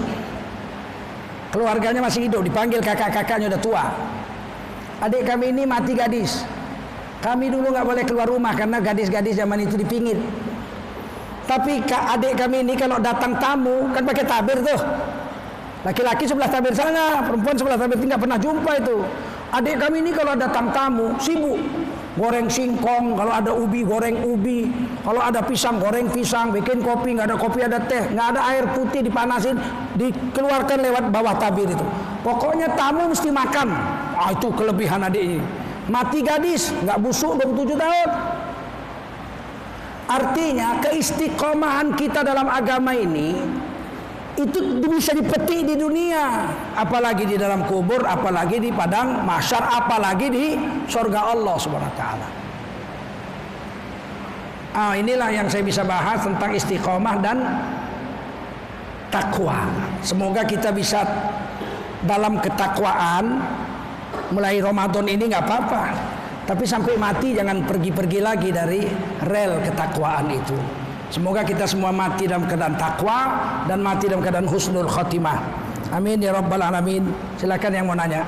Keluarganya masih hidup, dipanggil kakak-kakaknya udah tua. Adik kami ini mati gadis. Kami dulu nggak boleh keluar rumah karena gadis-gadis zaman itu dipingit. Tapi adik kami ini kalau datang tamu kan pakai tabir tuh. Laki-laki sebelah tabir sana, perempuan sebelah tabir, nggak pernah jumpa itu. Adik kami ini kalau datang tamu sibuk goreng singkong, kalau ada ubi goreng ubi, kalau ada pisang goreng pisang, bikin kopi, nggak ada kopi ada teh, nggak ada air putih dipanasin, dikeluarkan lewat bawah tabir itu. Pokoknya tamu mesti makan. Itu kelebihan adik ini. Mati gadis, nggak busuk 27 tahun. Artinya keistiqomahan kita dalam agama ini itu bisa dipetik di dunia, apalagi di dalam kubur, apalagi di padang mahsyar, apalagi di surga Allah Subhanahu wa taala. Inilah yang saya bisa bahas tentang istiqomah dan takwa. Semoga kita bisa dalam ketakwaan. Mulai Ramadan ini nggak apa-apa, tapi sampai mati jangan pergi-pergi lagi dari rel ketakwaan itu. Semoga kita semua mati dalam keadaan takwa dan mati dalam keadaan husnul khotimah. Amin ya rabbal alamin. Silakan yang mau nanya.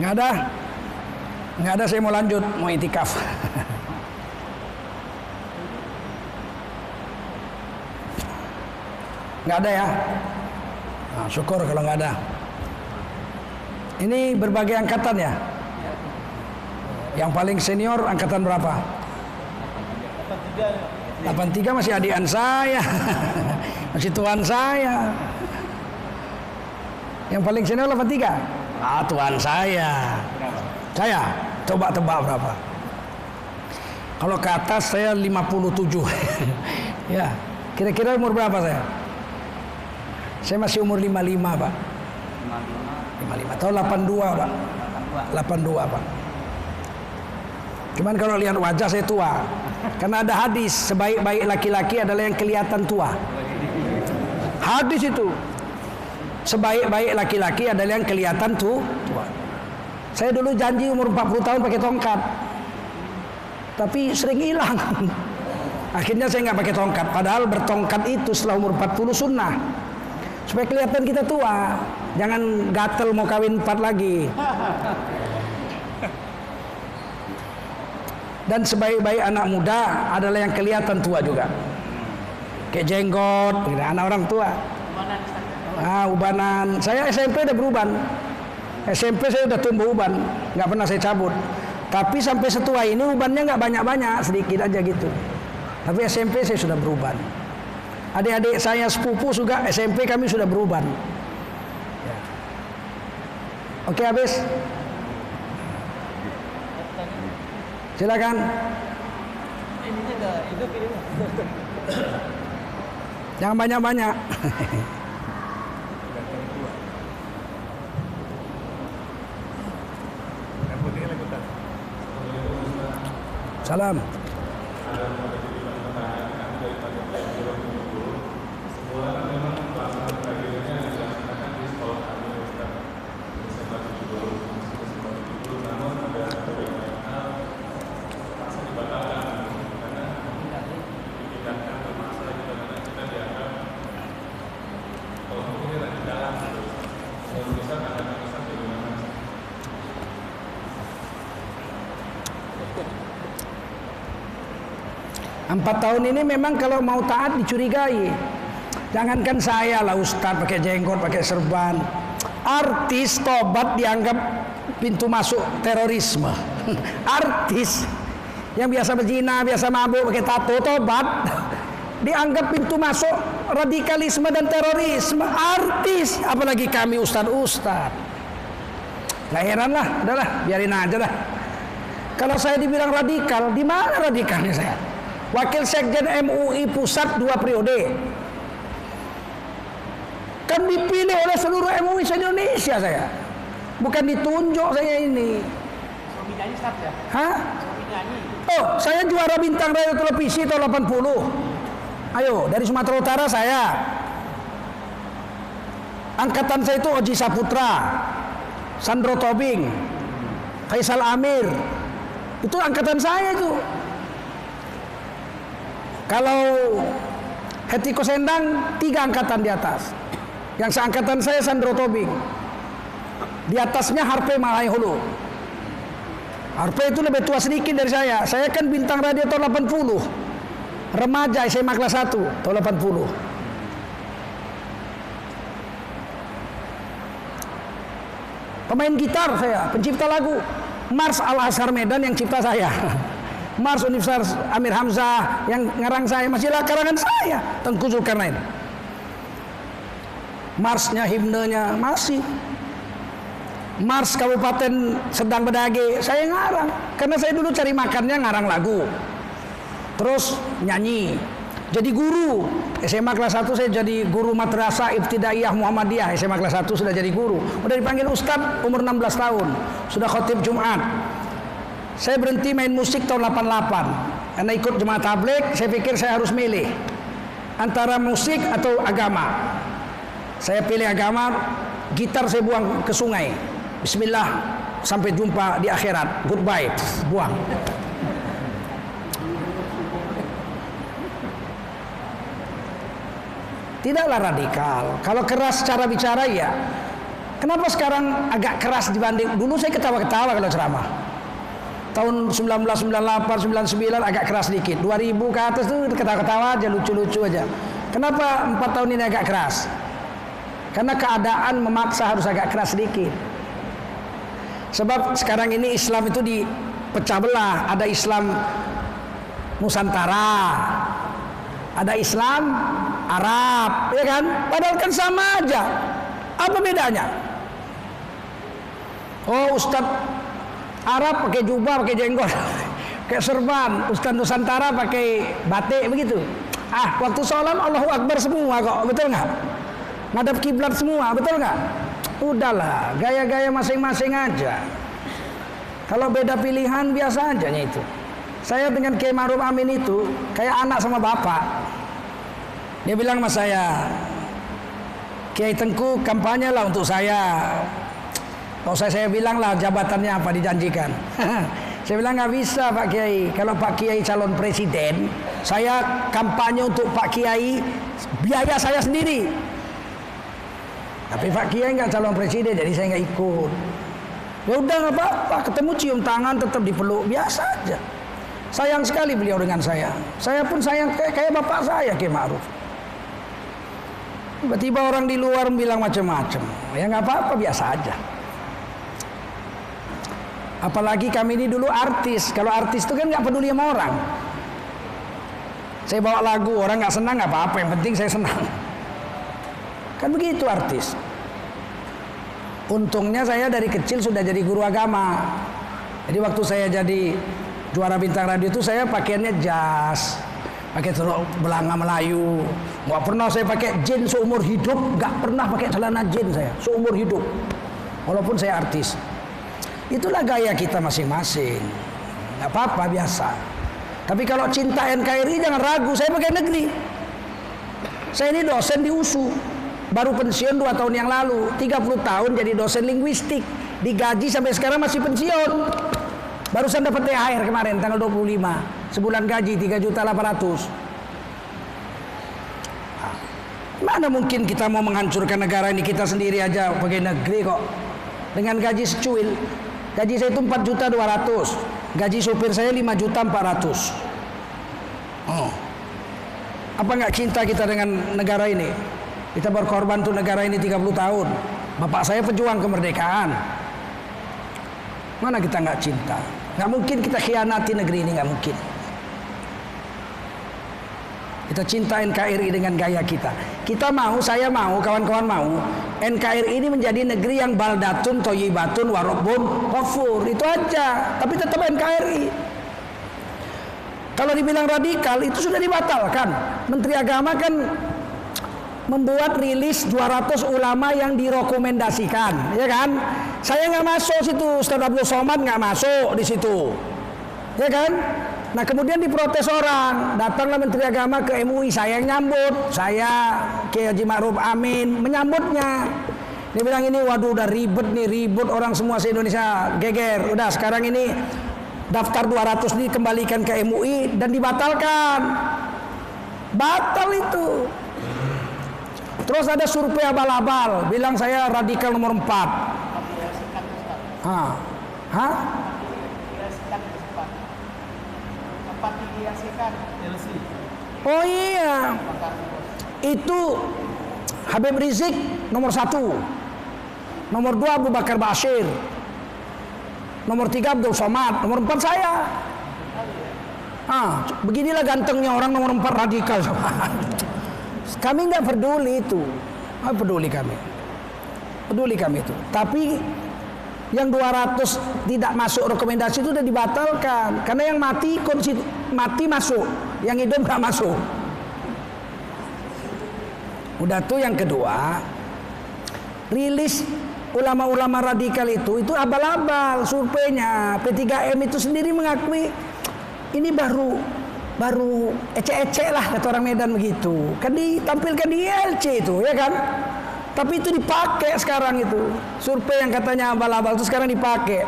Nggak ada, saya mau lanjut, mau itikaf. Nggak ada ya? Nah, syukur kalau nggak ada. Ini berbagai angkatan ya? Yang paling senior angkatan berapa? 83 masih adian saya. Masih tuan saya. Yang paling senior 83? Tuan saya. Saya coba tebak berapa? Kalau ke atas saya 57. Ya, kira-kira umur berapa saya? Saya masih umur 55, Pak. 55 tahun 82, Pak. 82, Pak. Cuman kalau lihat wajah saya tua. Karena ada hadis, sebaik-baik laki-laki adalah yang kelihatan tua. Hadis itu. Sebaik-baik laki-laki adalah yang kelihatan tua. Saya dulu janji umur 40 tahun pakai tongkat. Tapi sering hilang. Akhirnya saya nggak pakai tongkat. Padahal bertongkat itu setelah umur 40 sunnah. Supaya kelihatan kita tua. Jangan gatel mau kawin 4 lagi. Dan sebaik-baik anak muda adalah yang kelihatan tua juga. Kayak jenggot, anak orang tua. Ubanan. Saya SMP udah beruban. SMP saya udah tumbuh uban, nggak pernah saya cabut. Tapi sampai setua ini ubannya nggak banyak-banyak, sedikit aja gitu. Tapi SMP saya sudah beruban. Adik-adik saya sepupu juga SMP kami sudah beruban. Ya. Oke, habis. Silakan. Jangan banyak-banyak. Salam. Empat tahun ini memang kalau mau taat dicurigai. Jangankan saya lah Ustadz pakai jenggot, pakai serban. Artis tobat dianggap pintu masuk terorisme. Artis yang biasa berzina, biasa mabuk, pakai tato, tobat dianggap pintu masuk radikalisme dan terorisme. Artis, apalagi kami ustadz. Gak heran lah, udahlah, biarin aja lah. Kalau saya dibilang radikal, di mana radikalnya saya? Wakil Sekjen MUI Pusat 2 periode. Kan dipilih oleh seluruh MUI se-Indonesia saya. Bukan ditunjuk saya ini. Suami nyanyi Ustaz ya? Hah? Suami nyanyi. Oh, saya juara bintang radio televisi tahun 80. Ayo, dari Sumatera Utara saya. Angkatan saya itu Oji Saputra, Sandro Tobing, Faisal Amir. Itu angkatan saya itu. Kalau Hetiko Sendang 3 angkatan di atas. Yang seangkatan saya Sandro Tobing. Di atasnya Harpe Malaiholo. Harpe itu lebih tua sedikit dari saya. Saya kan bintang radio tahun 80. Remaja SMA kelas 1 tahun 80. Pemain gitar saya, pencipta lagu. Mars Al Azhar Medan yang cipta saya. Mars Universitas Amir Hamzah yang ngarang saya, masih karangan saya, Tengku Zulkarnain. Marsnya, himnenya masih. Mars Kabupaten Sedang Bedage saya ngarang, karena saya dulu cari makannya ngarang lagu, terus nyanyi, jadi guru. SMA kelas 1 saya jadi guru Madrasah Ibtidaiyah Muhammadiyah. SMA kelas 1 sudah jadi guru, udah dipanggil Ustadz umur 16 tahun, sudah khotib Jumat. Saya berhenti main musik tahun 88 karena ikut jemaah tabligh. Saya pikir saya harus milih antara musik atau agama. Saya pilih agama. Gitar saya buang ke sungai. Bismillah, sampai jumpa di akhirat, goodbye, buang. Tidaklah radikal. Kalau keras cara bicara ya. Kenapa sekarang agak keras dibanding dulu? Saya ketawa-ketawa kalau ceramah. Tahun 1998, 99 agak keras dikit. 2000 ke atas tuh ketawa-ketawa aja, lucu-lucu aja. Kenapa 4 tahun ini agak keras? Karena keadaan memaksa harus agak keras sedikit. Sebab sekarang ini Islam itu dipecah belah. Ada Islam Nusantara, ada Islam Arab, ya kan? Padahal kan sama aja. Apa bedanya? Oh, Ustadz Arab pakai jubah, pakai jenggot, kayak serban. Ustadz Nusantara pakai batik begitu. Ah, waktu sholat Allahu Akbar semua kok, betul nggak? Ngadap kiblat semua, betul nggak? Udahlah, gaya-gaya masing-masing aja. Kalau beda pilihan biasa aja itu. Saya dengan Kiai Ma'ruf Amin itu kayak anak sama bapak. Dia bilang sama saya, Kiai Tengku kampanye lah untuk saya. Kalau saya bilang lah jabatannya apa dijanjikan. Saya bilang nggak bisa Pak Kiai. Kalau Pak Kiai calon presiden, saya kampanye untuk Pak Kiai, biaya saya sendiri. Tapi Pak Kiai nggak calon presiden, jadi saya nggak ikut. Ya udah nggak apa-apa, ketemu cium tangan tetap dipeluk biasa aja. Sayang sekali beliau dengan saya. Saya pun sayang kayak bapak saya Kiai Ma'ruf. Tiba-tiba orang di luar bilang macam-macam. Ya nggak apa-apa, biasa aja. Apalagi kami ini dulu artis. Kalau artis itu kan nggak peduli sama orang. Saya bawa lagu, orang nggak senang nggak apa-apa. Yang penting saya senang. Kan begitu artis. Untungnya saya dari kecil sudah jadi guru agama. Jadi waktu saya jadi juara bintang radio itu saya pakaiannya jas, pakai belanga Melayu. Nggak pernah saya pakai jeans seumur hidup. Nggak pernah pakai celana jeans saya seumur hidup. Walaupun saya artis. Itulah gaya kita masing-masing. Nggak apa-apa, biasa. Tapi kalau cinta NKRI jangan ragu, saya pakai negeri. Saya ini dosen di USU. Baru pensiun 2 tahun yang lalu. 30 tahun jadi dosen linguistik. Digaji sampai sekarang masih pensiun. Barusan dapat THR kemarin tanggal 25. Sebulan gaji 3.800.000. Mana mungkin kita mau menghancurkan negara ini, kita sendiri aja pegawai negeri kok. Dengan gaji secuil. Gaji saya itu 4.200.000. Gaji supir saya 5.400.000. Oh. Apa nggak cinta kita dengan negara ini? Kita berkorban untuk negara ini 30 tahun. Bapak saya pejuang kemerdekaan. Mana kita nggak cinta? Nggak mungkin kita khianati negeri ini, nggak mungkin. Kita cinta NKRI dengan gaya kita. Kita mau, saya mau, kawan-kawan mau NKRI ini menjadi negeri yang baldatun, toyibatun, warobun, kofur. Itu aja. Tapi tetap NKRI. Kalau dibilang radikal itu sudah dibatalkan. Menteri Agama kan membuat rilis 200 ulama yang direkomendasikan, ya kan? Saya nggak masuk situ, Ustaz Abdul Somad nggak masuk di situ, ya kan? Nah kemudian diprotes orang, datanglah Menteri Agama ke MUI, saya yang nyambut, saya Kiai Haji Ma'ruf Amin menyambutnya. Dia bilang ini, waduh udah ribet nih, ribut orang semua se-Indonesia geger. Udah sekarang ini daftar 200 dikembalikan ke MUI dan dibatalkan. Batal itu. Terus ada survei abal-abal, bilang saya radikal nomor 4. Hah? Hah? Oh iya, itu Habib Rizik nomor 1, nomor 2 Abu Bakar Bashir, nomor 3 Abdul Somad, nomor 4 saya. Beginilah gantengnya orang nomor 4 radikal. Kami nggak peduli itu, nggak peduli kami itu. Tapi yang 200 tidak masuk rekomendasi itu sudah dibatalkan karena yang mati masuk, yang hidup nggak masuk. Udah tuh yang kedua, rilis ulama-ulama radikal itu abal-abal surveinya. P3M itu sendiri mengakui ini baru ecek-ecek lah kata orang Medan begitu. Kan ditampilkan di ILC itu, ya kan? Tapi itu dipakai sekarang itu. Survei yang katanya abal-abal itu sekarang dipakai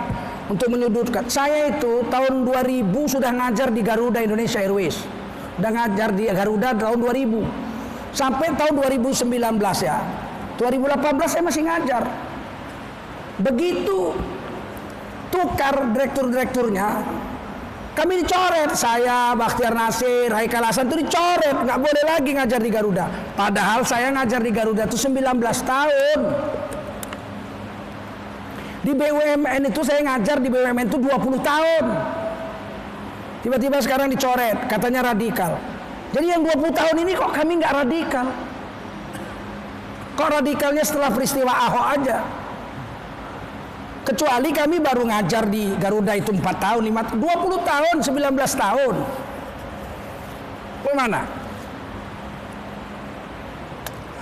untuk menyudutkan. Saya itu tahun 2000 sudah ngajar di Garuda Indonesia Airways. Sudah ngajar di Garuda tahun 2000. Sampai tahun 2019 ya. 2018 saya masih ngajar. Begitu tukar direktur-direkturnya, kami dicoret. Saya, Bakhtiar Nasir, Haikal Hasan itu dicoret, nggak boleh lagi ngajar di Garuda. Padahal saya ngajar di Garuda itu 19 tahun. Di BUMN itu saya ngajar di BUMN itu 20 tahun. Tiba-tiba sekarang dicoret, katanya radikal. Jadi yang 20 tahun ini kok kami nggak radikal? Kok radikalnya setelah peristiwa Ahok aja? Kecuali kami baru ngajar di Garuda itu 4 tahun, 20 tahun, 19 tahun. Bagaimana?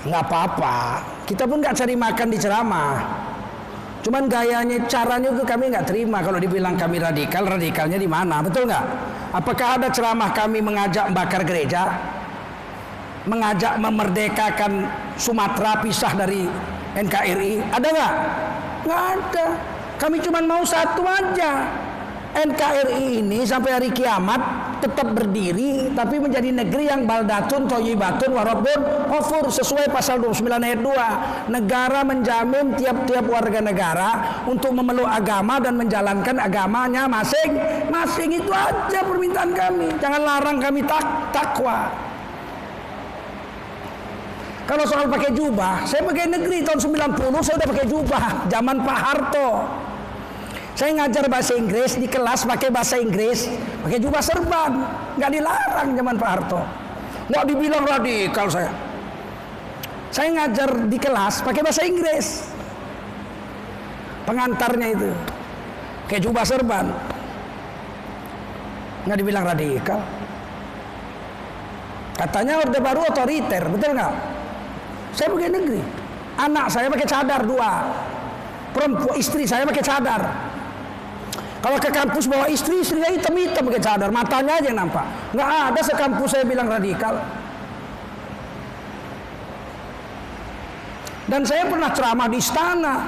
Nggak apa-apa. Kita pun nggak cari makan di ceramah. Cuman gayanya, caranya itu kami nggak terima. Kalau dibilang kami radikal, radikalnya di mana? Betul nggak? Apakah ada ceramah kami mengajak membakar gereja? Mengajak memerdekakan Sumatera pisah dari NKRI? Ada nggak? Nggak ada. Kami cuma mau satu aja. NKRI ini sampai hari kiamat tetap berdiri, tapi menjadi negeri yang baldatun, toyibatun, warabun, kofur, sesuai pasal 29 ayat 2. Negara menjamin tiap-tiap warga negara untuk memeluk agama dan menjalankan agamanya masing-masing. Itu aja permintaan kami. Jangan larang kami takwa. Kalau soal pakai jubah, saya pakai negeri tahun 90 saya udah pakai jubah, zaman Pak Harto. Saya ngajar bahasa Inggris di kelas pakai bahasa Inggris, pakai jubah serban, nggak dilarang zaman Pak Harto. Nggak dibilang radikal saya. Saya ngajar di kelas pakai bahasa Inggris. Pengantarnya itu pakai jubah serban, nggak dibilang radikal. Katanya Orde Baru otoriter, betul nggak? Saya pakai negeri, anak saya pakai cadar 2, perempuan istri saya pakai cadar. Kalau ke kampus bawa istrinya hitam-hitam pakai cadar, matanya aja yang nampak. Nggak ada sekampus saya bilang radikal. Dan saya pernah ceramah di istana.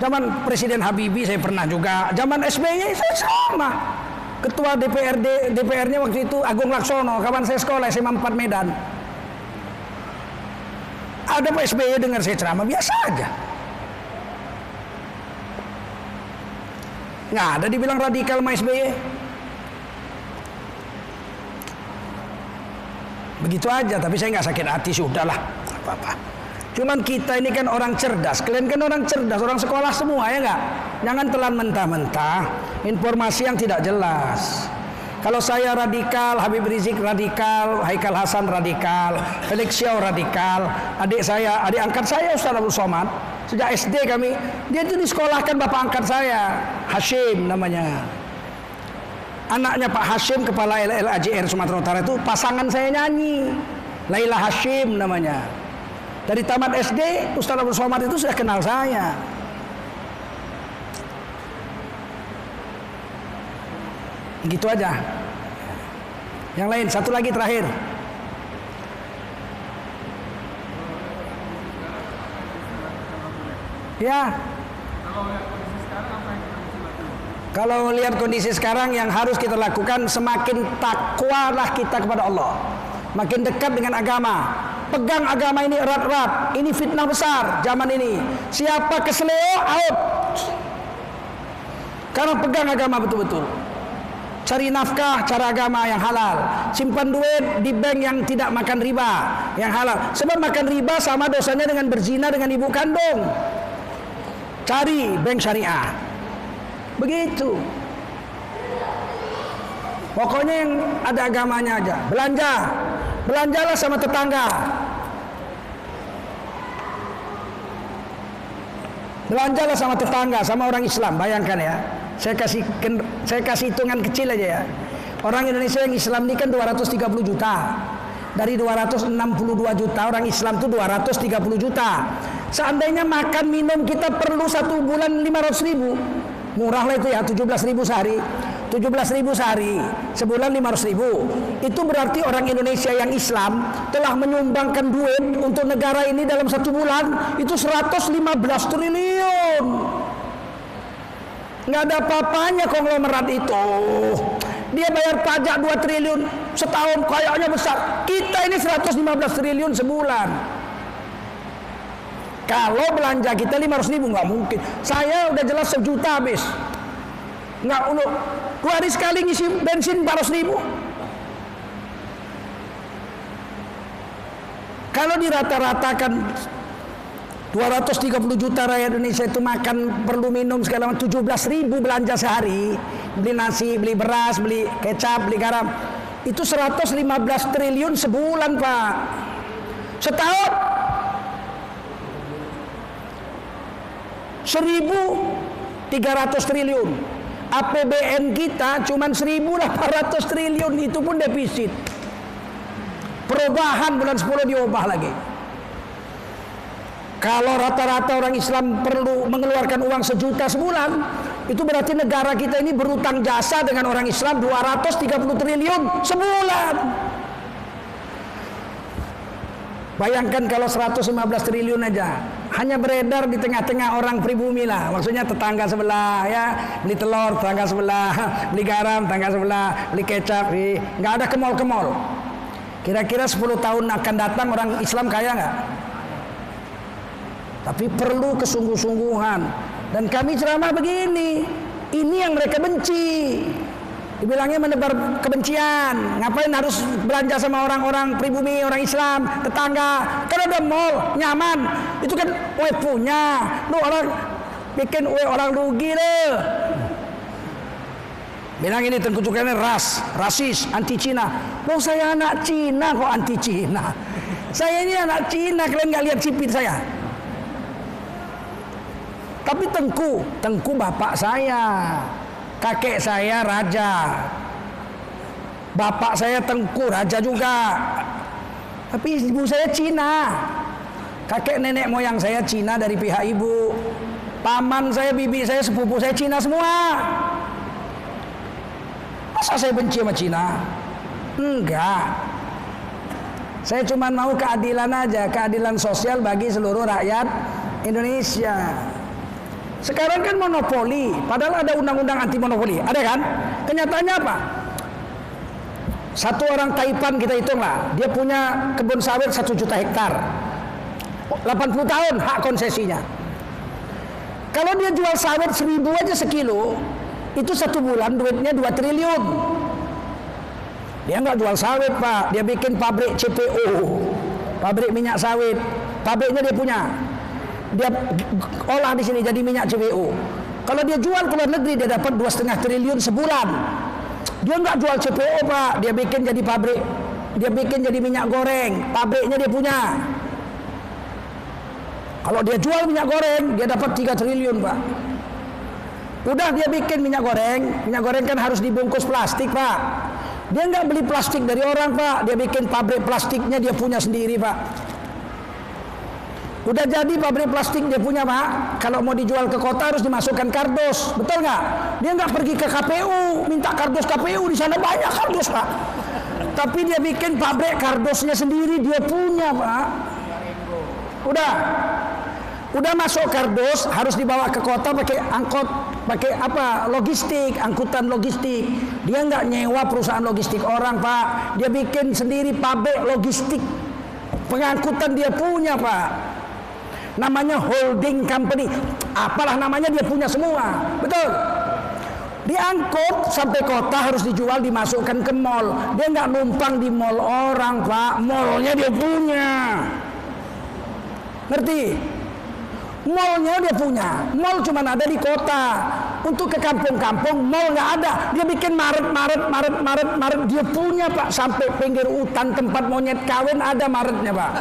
Zaman Presiden Habibie saya pernah juga. Zaman SBY saya sama. Ketua DPR-nya waktu itu Agung Laksono, kawan saya sekolah SMA 4 Medan. Ada Pak SBY dengar saya ceramah biasa aja. Nggak ada dibilang radikal sama SBY. Begitu aja, tapi saya nggak sakit hati, sudahlah, apa-apa. Cuman kita ini kan orang cerdas, kalian kan orang cerdas, orang sekolah semua ya nggak? Jangan telan mentah-mentah informasi yang tidak jelas. Kalau saya radikal, Habib Rizik radikal, Haikal Hasan radikal, Felix Xiao radikal, adik angkat saya Ustaz Abdul Somad, sejak SD kami, dia itu disekolahkan bapak angkat saya, Hashim namanya. Anaknya Pak Hashim, kepala LLAJR Sumatera Utara itu pasangan saya nyanyi, Laila Hashim namanya. Dari tamat SD, Ustaz Abdul Somad itu sudah kenal saya. Gitu aja. Yang lain, satu lagi terakhir. Ya. Kalau lihat kondisi sekarang, yang harus kita lakukan, semakin takwalah kita kepada Allah, makin dekat dengan agama. Pegang agama ini erat-erat. Ini fitnah besar zaman ini. Siapa kesleo, out. Karena pegang agama betul-betul. Cari nafkah cara agama yang halal. Simpan duit di bank yang tidak makan riba, yang halal. Sebab makan riba sama dosanya dengan berzina dengan ibu kandung. Cari bank syariah. Begitu. Pokoknya yang ada agamanya aja. Belanjalah sama tetangga. Belanjalah sama tetangga, sama orang Islam. Bayangkan ya. Saya kasih hitungan kecil aja ya. Orang Indonesia yang Islam ini kan 230 juta. Dari 262 juta orang Islam itu 230 juta. Seandainya makan minum kita perlu satu bulan 500 ribu. Murah lah itu ya, 17 ribu sehari. 17 ribu sehari, sebulan 500 ribu. Itu berarti orang Indonesia yang Islam telah menyumbangkan duit untuk negara ini dalam satu bulan itu 115 triliun. Nggak ada apa-apanya konglomerat itu. Dia bayar pajak 2 triliun setahun, kayaknya besar. Kita ini 115 triliun sebulan. Kalau belanja kita 500 ribu nggak mungkin. Saya udah jelas 1 juta habis. Nggak, 2 hari sekali ngisi bensin 400 ribu. Kalau dirata-ratakan 230 juta rakyat Indonesia itu makan, perlu minum segala macam, 17 ribu belanja sehari. Beli nasi, beli beras, beli kecap, beli garam. Itu 115 triliun sebulan, Pak. Setahun 1.300 triliun. APBN kita cuma 1.800 triliun, itu pun defisit. Perubahan bulan 10 diubah lagi. Kalau rata-rata orang Islam perlu mengeluarkan uang 1 juta sebulan, itu berarti negara kita ini berutang jasa dengan orang Islam 230 triliun sebulan. Bayangkan kalau 115 triliun aja hanya beredar di tengah-tengah orang pribumi lah, maksudnya tetangga sebelah ya, beli telur tetangga sebelah, beli garam tetangga sebelah, beli kecap, nggak ada ke mall. Kira-kira 10 tahun akan datang orang Islam kaya nggak? Tapi perlu kesungguh-sungguhan. Dan kami ceramah begini, ini yang mereka benci. Dibilangnya menebar kebencian. Ngapain harus belanja sama orang-orang pribumi, orang Islam, tetangga? Kan ada mall, nyaman. Itu kan punya. Lu orang bikin orang rugi deh. Bilang ini Tengku Zulkarnain rasis, anti Cina. Loh, saya anak Cina kok anti Cina? Saya ini anak Cina, kalian nggak lihat sipit saya? Tapi Tengku bapak saya, kakek saya raja, bapak saya Tengku raja juga. Tapi ibu saya Cina, kakek nenek moyang saya Cina dari pihak ibu, paman saya, bibi saya, sepupu saya Cina semua. Masa saya benci sama Cina? Enggak. Saya cuma mau keadilan aja, keadilan sosial bagi seluruh rakyat Indonesia. Sekarang kan monopoli, padahal ada undang-undang anti monopoli, ada kan? Kenyataannya apa? Satu orang Taipan kita hitung lah, dia punya kebun sawit 1 juta hektar. 80 tahun hak konsesinya. Kalau dia jual sawit 1.000 aja sekilo, itu 1 bulan duitnya 2 triliun. Dia nggak jual sawit Pak, dia bikin pabrik CPO, pabrik minyak sawit. Pabriknya dia punya, dia olah di sini jadi minyak CPO. Kalau dia jual ke luar negeri dia dapat 2,5 triliun sebulan. Dia nggak jual CPO Pak, dia bikin jadi pabrik, dia bikin jadi minyak goreng, pabriknya dia punya. Kalau dia jual minyak goreng, dia dapat 3 triliun Pak. Udah dia bikin minyak goreng kan harus dibungkus plastik Pak. Dia nggak beli plastik dari orang Pak, dia bikin pabrik plastiknya dia punya sendiri Pak. Udah jadi pabrik plastik dia punya Pak. Kalau mau dijual ke kota harus dimasukkan kardus, betul nggak? Dia nggak pergi ke KPU minta kardus KPU, di sana banyak kardus Pak. Tapi dia bikin pabrik kardusnya sendiri dia punya Pak. Udah masuk kardus harus dibawa ke kota pakai angkot, pakai apa? Logistik, angkutan logistik. Dia nggak nyewa perusahaan logistik orang Pak. Dia bikin sendiri pabrik logistik. Pengangkutan dia punya Pak. Namanya holding company. Apalah namanya dia punya semua. Betul? Diangkut sampai kota harus dijual, dimasukkan ke mall. Dia nggak numpang di mall orang Pak. Mallnya dia punya. Ngerti? Mallnya dia punya. Mall cuma ada di kota. Untuk ke kampung-kampung mall nggak ada. Dia bikin Maret. Dia punya Pak. Sampai pinggir hutan tempat monyet kawin ada Maretnya Pak.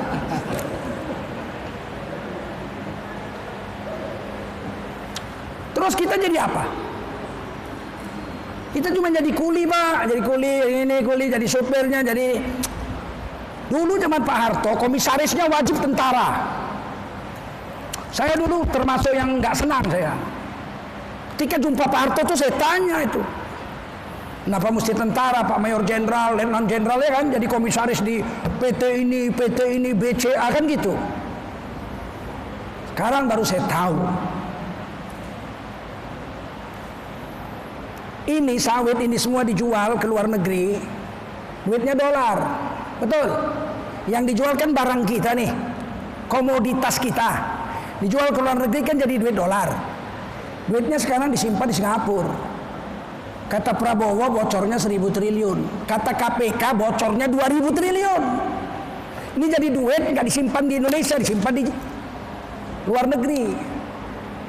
Terus kita jadi apa? Kita cuma jadi kuli Pak. Jadi kuli, jadi supirnya, jadi. Dulu zaman Pak Harto komisarisnya wajib tentara. Saya dulu termasuk yang nggak senang saya. Ketika jumpa Pak Harto tuh saya tanya itu, kenapa mesti tentara Pak Mayor Jenderal, Letnan Jenderal ya kan, jadi komisaris di PT ini, BCA kan gitu. Sekarang baru saya tahu. Ini sawit ini semua dijual ke luar negeri, duitnya dolar, betul? Yang dijual kan barang kita nih, komoditas kita. Dijual ke luar negeri kan jadi duit dolar. Duitnya sekarang disimpan di Singapura. Kata Prabowo bocornya 1.000 triliun. Kata KPK bocornya 2.000 triliun. Ini jadi duit nggak disimpan di Indonesia, disimpan di luar negeri.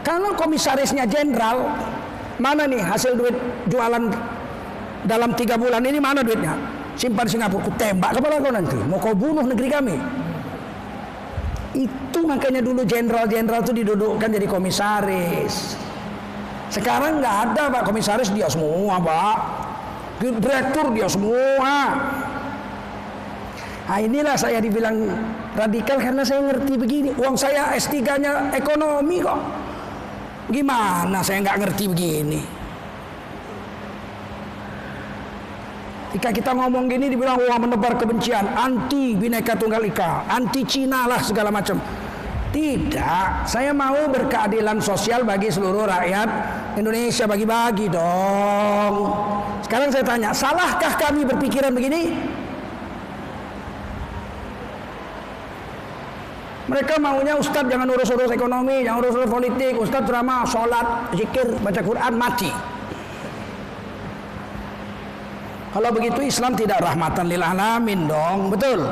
Kalau komisarisnya jenderal, mana nih hasil duit jualan dalam 3 bulan ini, mana duitnya? Simpan Singapura, ku tembak kepala kau nanti. Mau kau bunuh negeri kami. Itu makanya dulu jenderal-jenderal itu didudukkan jadi komisaris. Sekarang nggak ada Pak, komisaris dia semua Pak, direktur dia semua. Nah inilah saya dibilang radikal karena saya ngerti begini. Uang saya S3-nya ekonomi kok. Gimana saya nggak ngerti begini? Jika kita ngomong gini dibilang wah menebar kebencian, anti Bhinneka Tunggal Ika, anti Cina lah segala macam. Tidak, saya mau berkeadilan sosial bagi seluruh rakyat Indonesia, bagi-bagi dong. Sekarang saya tanya, salahkah kami berpikiran begini? Mereka maunya Ustadz jangan urus-urus ekonomi, jangan urus-urus politik. Ustadz ceramah, sholat, zikir, baca Quran, mati. Kalau begitu Islam tidak rahmatan lil alamin dong, betul?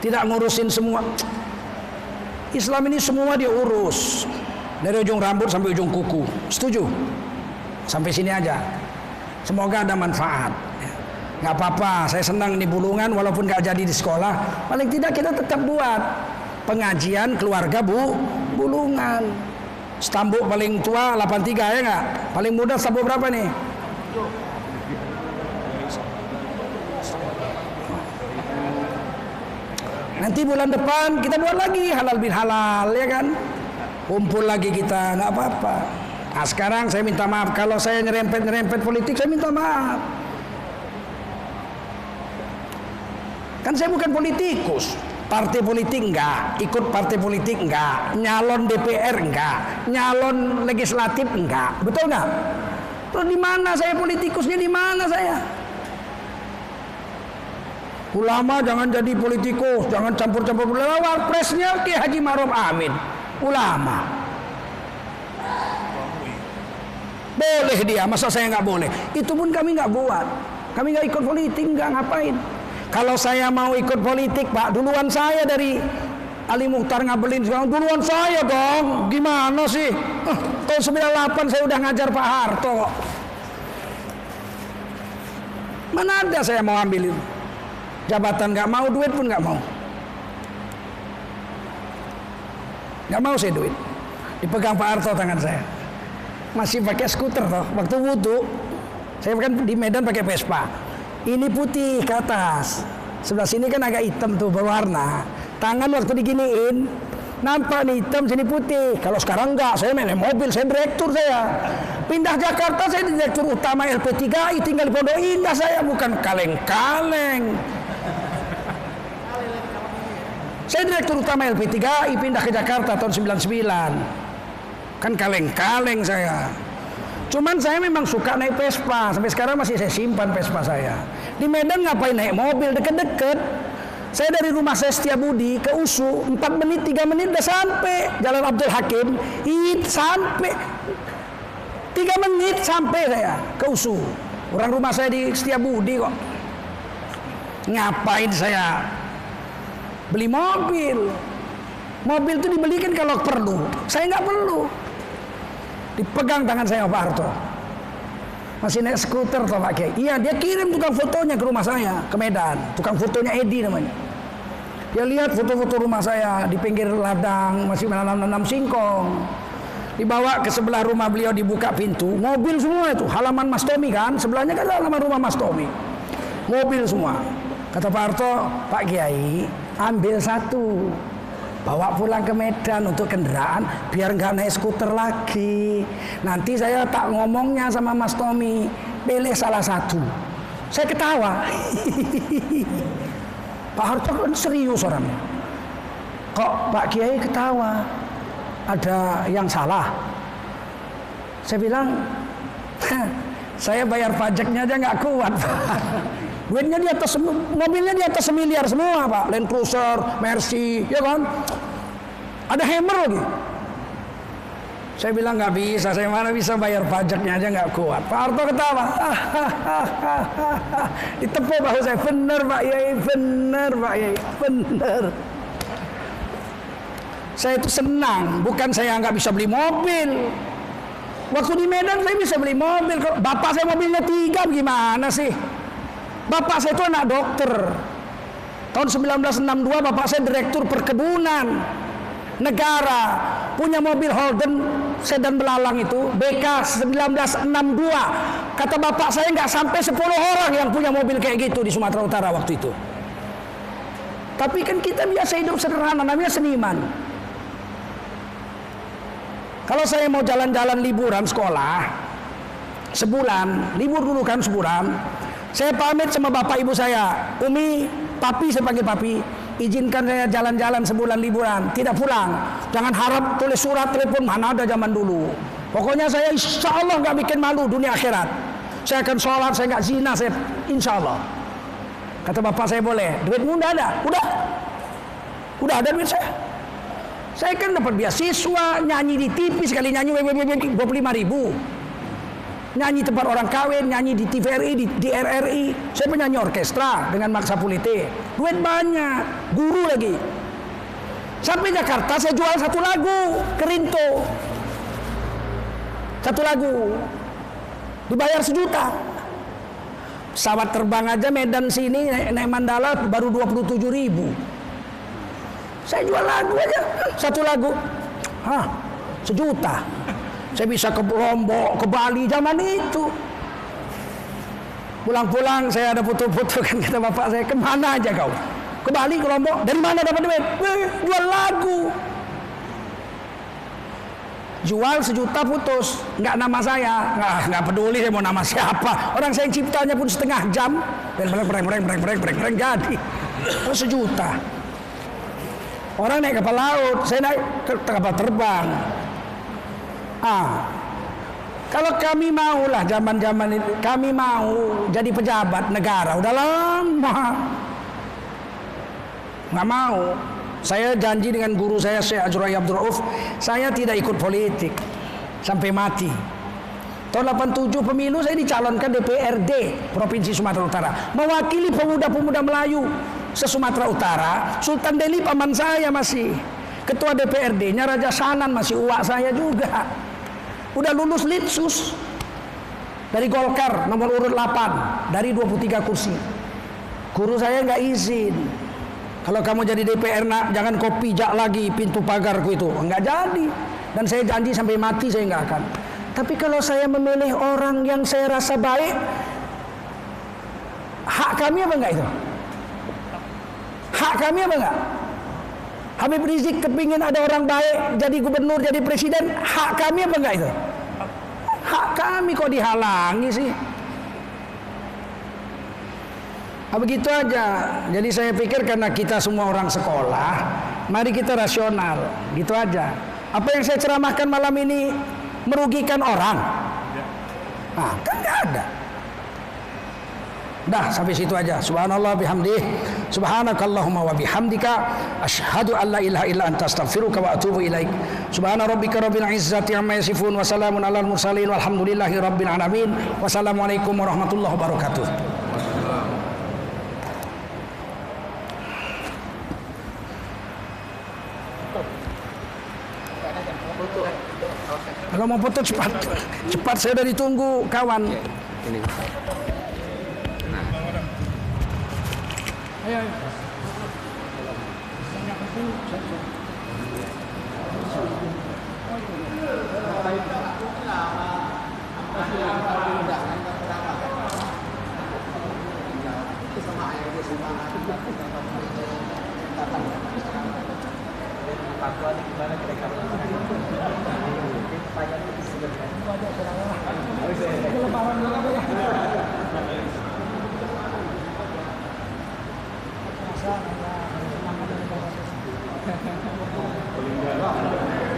Tidak ngurusin semua. Islam ini semua diurus, dari ujung rambut sampai ujung kuku. Setuju? Sampai sini aja. Semoga ada manfaat. Nggak apa-apa, saya senang di Bulungan walaupun nggak jadi di sekolah. Paling tidak kita tetap buat pengajian keluarga Bulungan. Stambuk paling tua 83 ya nggak? Paling muda stambuk berapa nih? Nanti bulan depan kita buat lagi halal bin halal ya kan, kumpul lagi kita, nggak apa-apa. Nah sekarang saya minta maaf kalau saya nyerempet politik, saya minta maaf. Kan saya bukan politikus, partai politik enggak, ikut partai politik enggak, nyalon DPR enggak, nyalon legislatif enggak, betul nggak? Terus di mana saya politikusnya, di mana saya? Ulama jangan jadi politikus, jangan campur-campur. Lawan presnya Ki Haji Ma'ruf Amin, ulama. Boleh dia, masa saya nggak boleh? Itu pun kami nggak buat. Kami nggak ikut politik, nggak ngapain. Kalau saya mau ikut politik, Pak, duluan saya dari Ali Mukhtar Ngabelin sekarang, duluan saya dong. Gimana sih? Tahun 98 saya udah ngajar Pak Harto. Mana ada saya mau ambil itu? Jabatan nggak mau, duit pun nggak mau. Nggak mau saya duit. Dipegang Pak Harto tangan saya. Masih pakai skuter toh. Waktu wudhu, saya kan di Medan pakai Vespa. Ini putih ke atas. Sebelah sini kan agak hitam tuh berwarna. Tangan waktu diginiin nampak nih hitam, sini putih. Kalau sekarang enggak, saya main mobil, saya direktur saya. Pindah Jakarta, saya direktur utama LP3I, tinggal di Pondok Indah saya, bukan kaleng-kaleng. Saya direktur utama LP3I, pindah ke Jakarta tahun 99. Kan kaleng-kaleng saya. Cuman saya memang suka naik Vespa, sampai sekarang masih saya simpan Vespa saya. Di Medan ngapain naik mobil deket-deket? Saya dari rumah saya Setiabudi ke USU 4 menit 3 menit udah sampai Jalan Abdul Hakim. Sampai 3 menit sampai saya ke USU. Orang rumah saya di Setiabudi kok. Ngapain saya beli mobil? Mobil itu dibelikan kalau perlu. Saya nggak perlu. Dipegang tangan saya Pak Harto. Masih naik skuter toh Pak Kiai. Iya, dia kirim tukang fotonya ke rumah saya ke Medan. Tukang fotonya Edi namanya. Dia lihat foto-foto rumah saya di pinggir ladang masih menanam singkong. Dibawa ke sebelah rumah beliau, dibuka pintu, mobil semua itu. Halaman Mas Tomi kan, sebelahnya kan halaman rumah Mas Tomi. Mobil semua. Kata Pak Harto, Pak Kiai, ambil satu. Bawa pulang ke Medan untuk kendaraan biar nggak naik skuter lagi. Nanti saya tak ngomongnya sama Mas Tomi, pilih salah satu. Saya ketawa. Pak Harto kan serius orangnya. Kok Pak Kiai ketawa? Ada yang salah? Saya bilang, saya bayar pajaknya aja nggak kuat. Duitnya di atas, mobilnya di atas 1 miliar semua Pak. Land Cruiser, Mercy, ya kan? Ada Hammer lagi. Saya bilang nggak bisa, saya mana bisa bayar pajaknya aja nggak kuat. Pak Harto ketawa. Ditepuk bahu saya, bener Pak Yai, bener Pak Yai, bener. Saya itu senang, bukan saya nggak bisa beli mobil. Waktu di Medan saya bisa beli mobil. Bapak saya mobilnya 3, gimana sih? Bapak saya itu anak dokter. Tahun 1962 bapak saya direktur perkebunan negara, punya mobil Holden sedan belalang itu BK 1962. Kata bapak saya nggak sampai 10 orang yang punya mobil kayak gitu di Sumatera Utara waktu itu. Tapi kan kita biasa hidup sederhana, namanya seniman. Kalau saya mau jalan-jalan liburan sekolah sebulan, libur dulu kan sebulan, saya pamit sama bapak ibu saya, Umi, Papi, saya panggil Papi, izinkan saya jalan-jalan sebulan liburan, tidak pulang. Jangan harap tulis surat telepon, mana ada zaman dulu. Pokoknya saya insya Allah nggak bikin malu dunia akhirat. Saya akan sholat, saya nggak zina, saya insya Allah. Kata bapak saya, boleh. Duitmu udah ada? Udah ada duit saya. Saya kan dapat beasiswa, nyanyi di TV, sekali nyanyi 25.000. Nyanyi tempat orang kawin, nyanyi di TVRI, di RRI. Saya penyanyi orkestra dengan Maksa Pulite. Duit banyak, guru lagi. Sampai Jakarta saya jual 1 lagu ke Rinto. 1 lagu. Dibayar 1 juta. Pesawat terbang aja Medan sini naik Mandala baru 27.000. Saya jual lagu aja, 1 lagu. 1 juta. Saya bisa ke Lombok, ke Bali zaman itu. Pulang-pulang saya ada foto-foto kan, kata bapak saya, kemana aja kau? Ke Bali, ke Lombok, dari mana dapat duit? Jual lagu. Jual 1 juta putus, nggak nama saya, nggak peduli saya mau nama siapa. Orang saya ciptanya pun setengah jam, dan breng jadi. 1 juta. Orang naik kapal laut, saya naik kapal terbang. Kalau kami mau lah zaman-zaman itu, kami mau jadi pejabat negara, udah lama. Nggak mau. Saya janji dengan guru saya Syekh Ajroi Abdul Rauf, saya tidak ikut politik sampai mati. Tahun 87 pemilu saya dicalonkan DPRD Provinsi Sumatera Utara, mewakili pemuda-pemuda Melayu se-Sumatera Utara. Sultan Delhi paman saya masih ketua DPRD-nya, Raja Sanan masih uak saya juga. Udah lulus Litsus dari Golkar nomor urut 8 dari 23 kursi. Guru saya nggak izin. Kalau kamu jadi DPR nak, jangan kau pijak lagi pintu pagarku itu. Nggak jadi. Dan saya janji sampai mati saya nggak akan. Tapi kalau saya memilih orang yang saya rasa baik, hak kami apa enggak itu? Hak kami apa enggak? Habib Rizik kepingin ada orang baik jadi gubernur, jadi presiden, hak kami apa enggak itu? Hak kami kok dihalangi sih? Begitu aja. Jadi saya pikir karena kita semua orang sekolah, mari kita rasional, gitu aja. Apa yang saya ceramahkan malam ini merugikan orang? Nah, kan nggak ada. Dah sampai situ aja. Subhanallah bihamdih, subhanakallahumma wa bihamdika, asyhadu an la ilaha illa anta astaghfiruka wa atubu ilaik. Subhana rabbika rabbil izzati amma yasifun wa salamun alal mursalin walhamdulillahi rabbil alamin. Wassalamualaikum warahmatullahi wabarakatuh. Kalau mau foto cepat, cepat, saya udah ditunggu kawan. Ini. Ayo.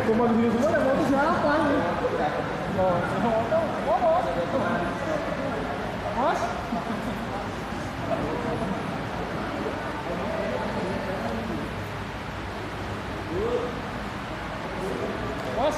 Cuma gini semua yang mau siapa nih? Mas? Mas?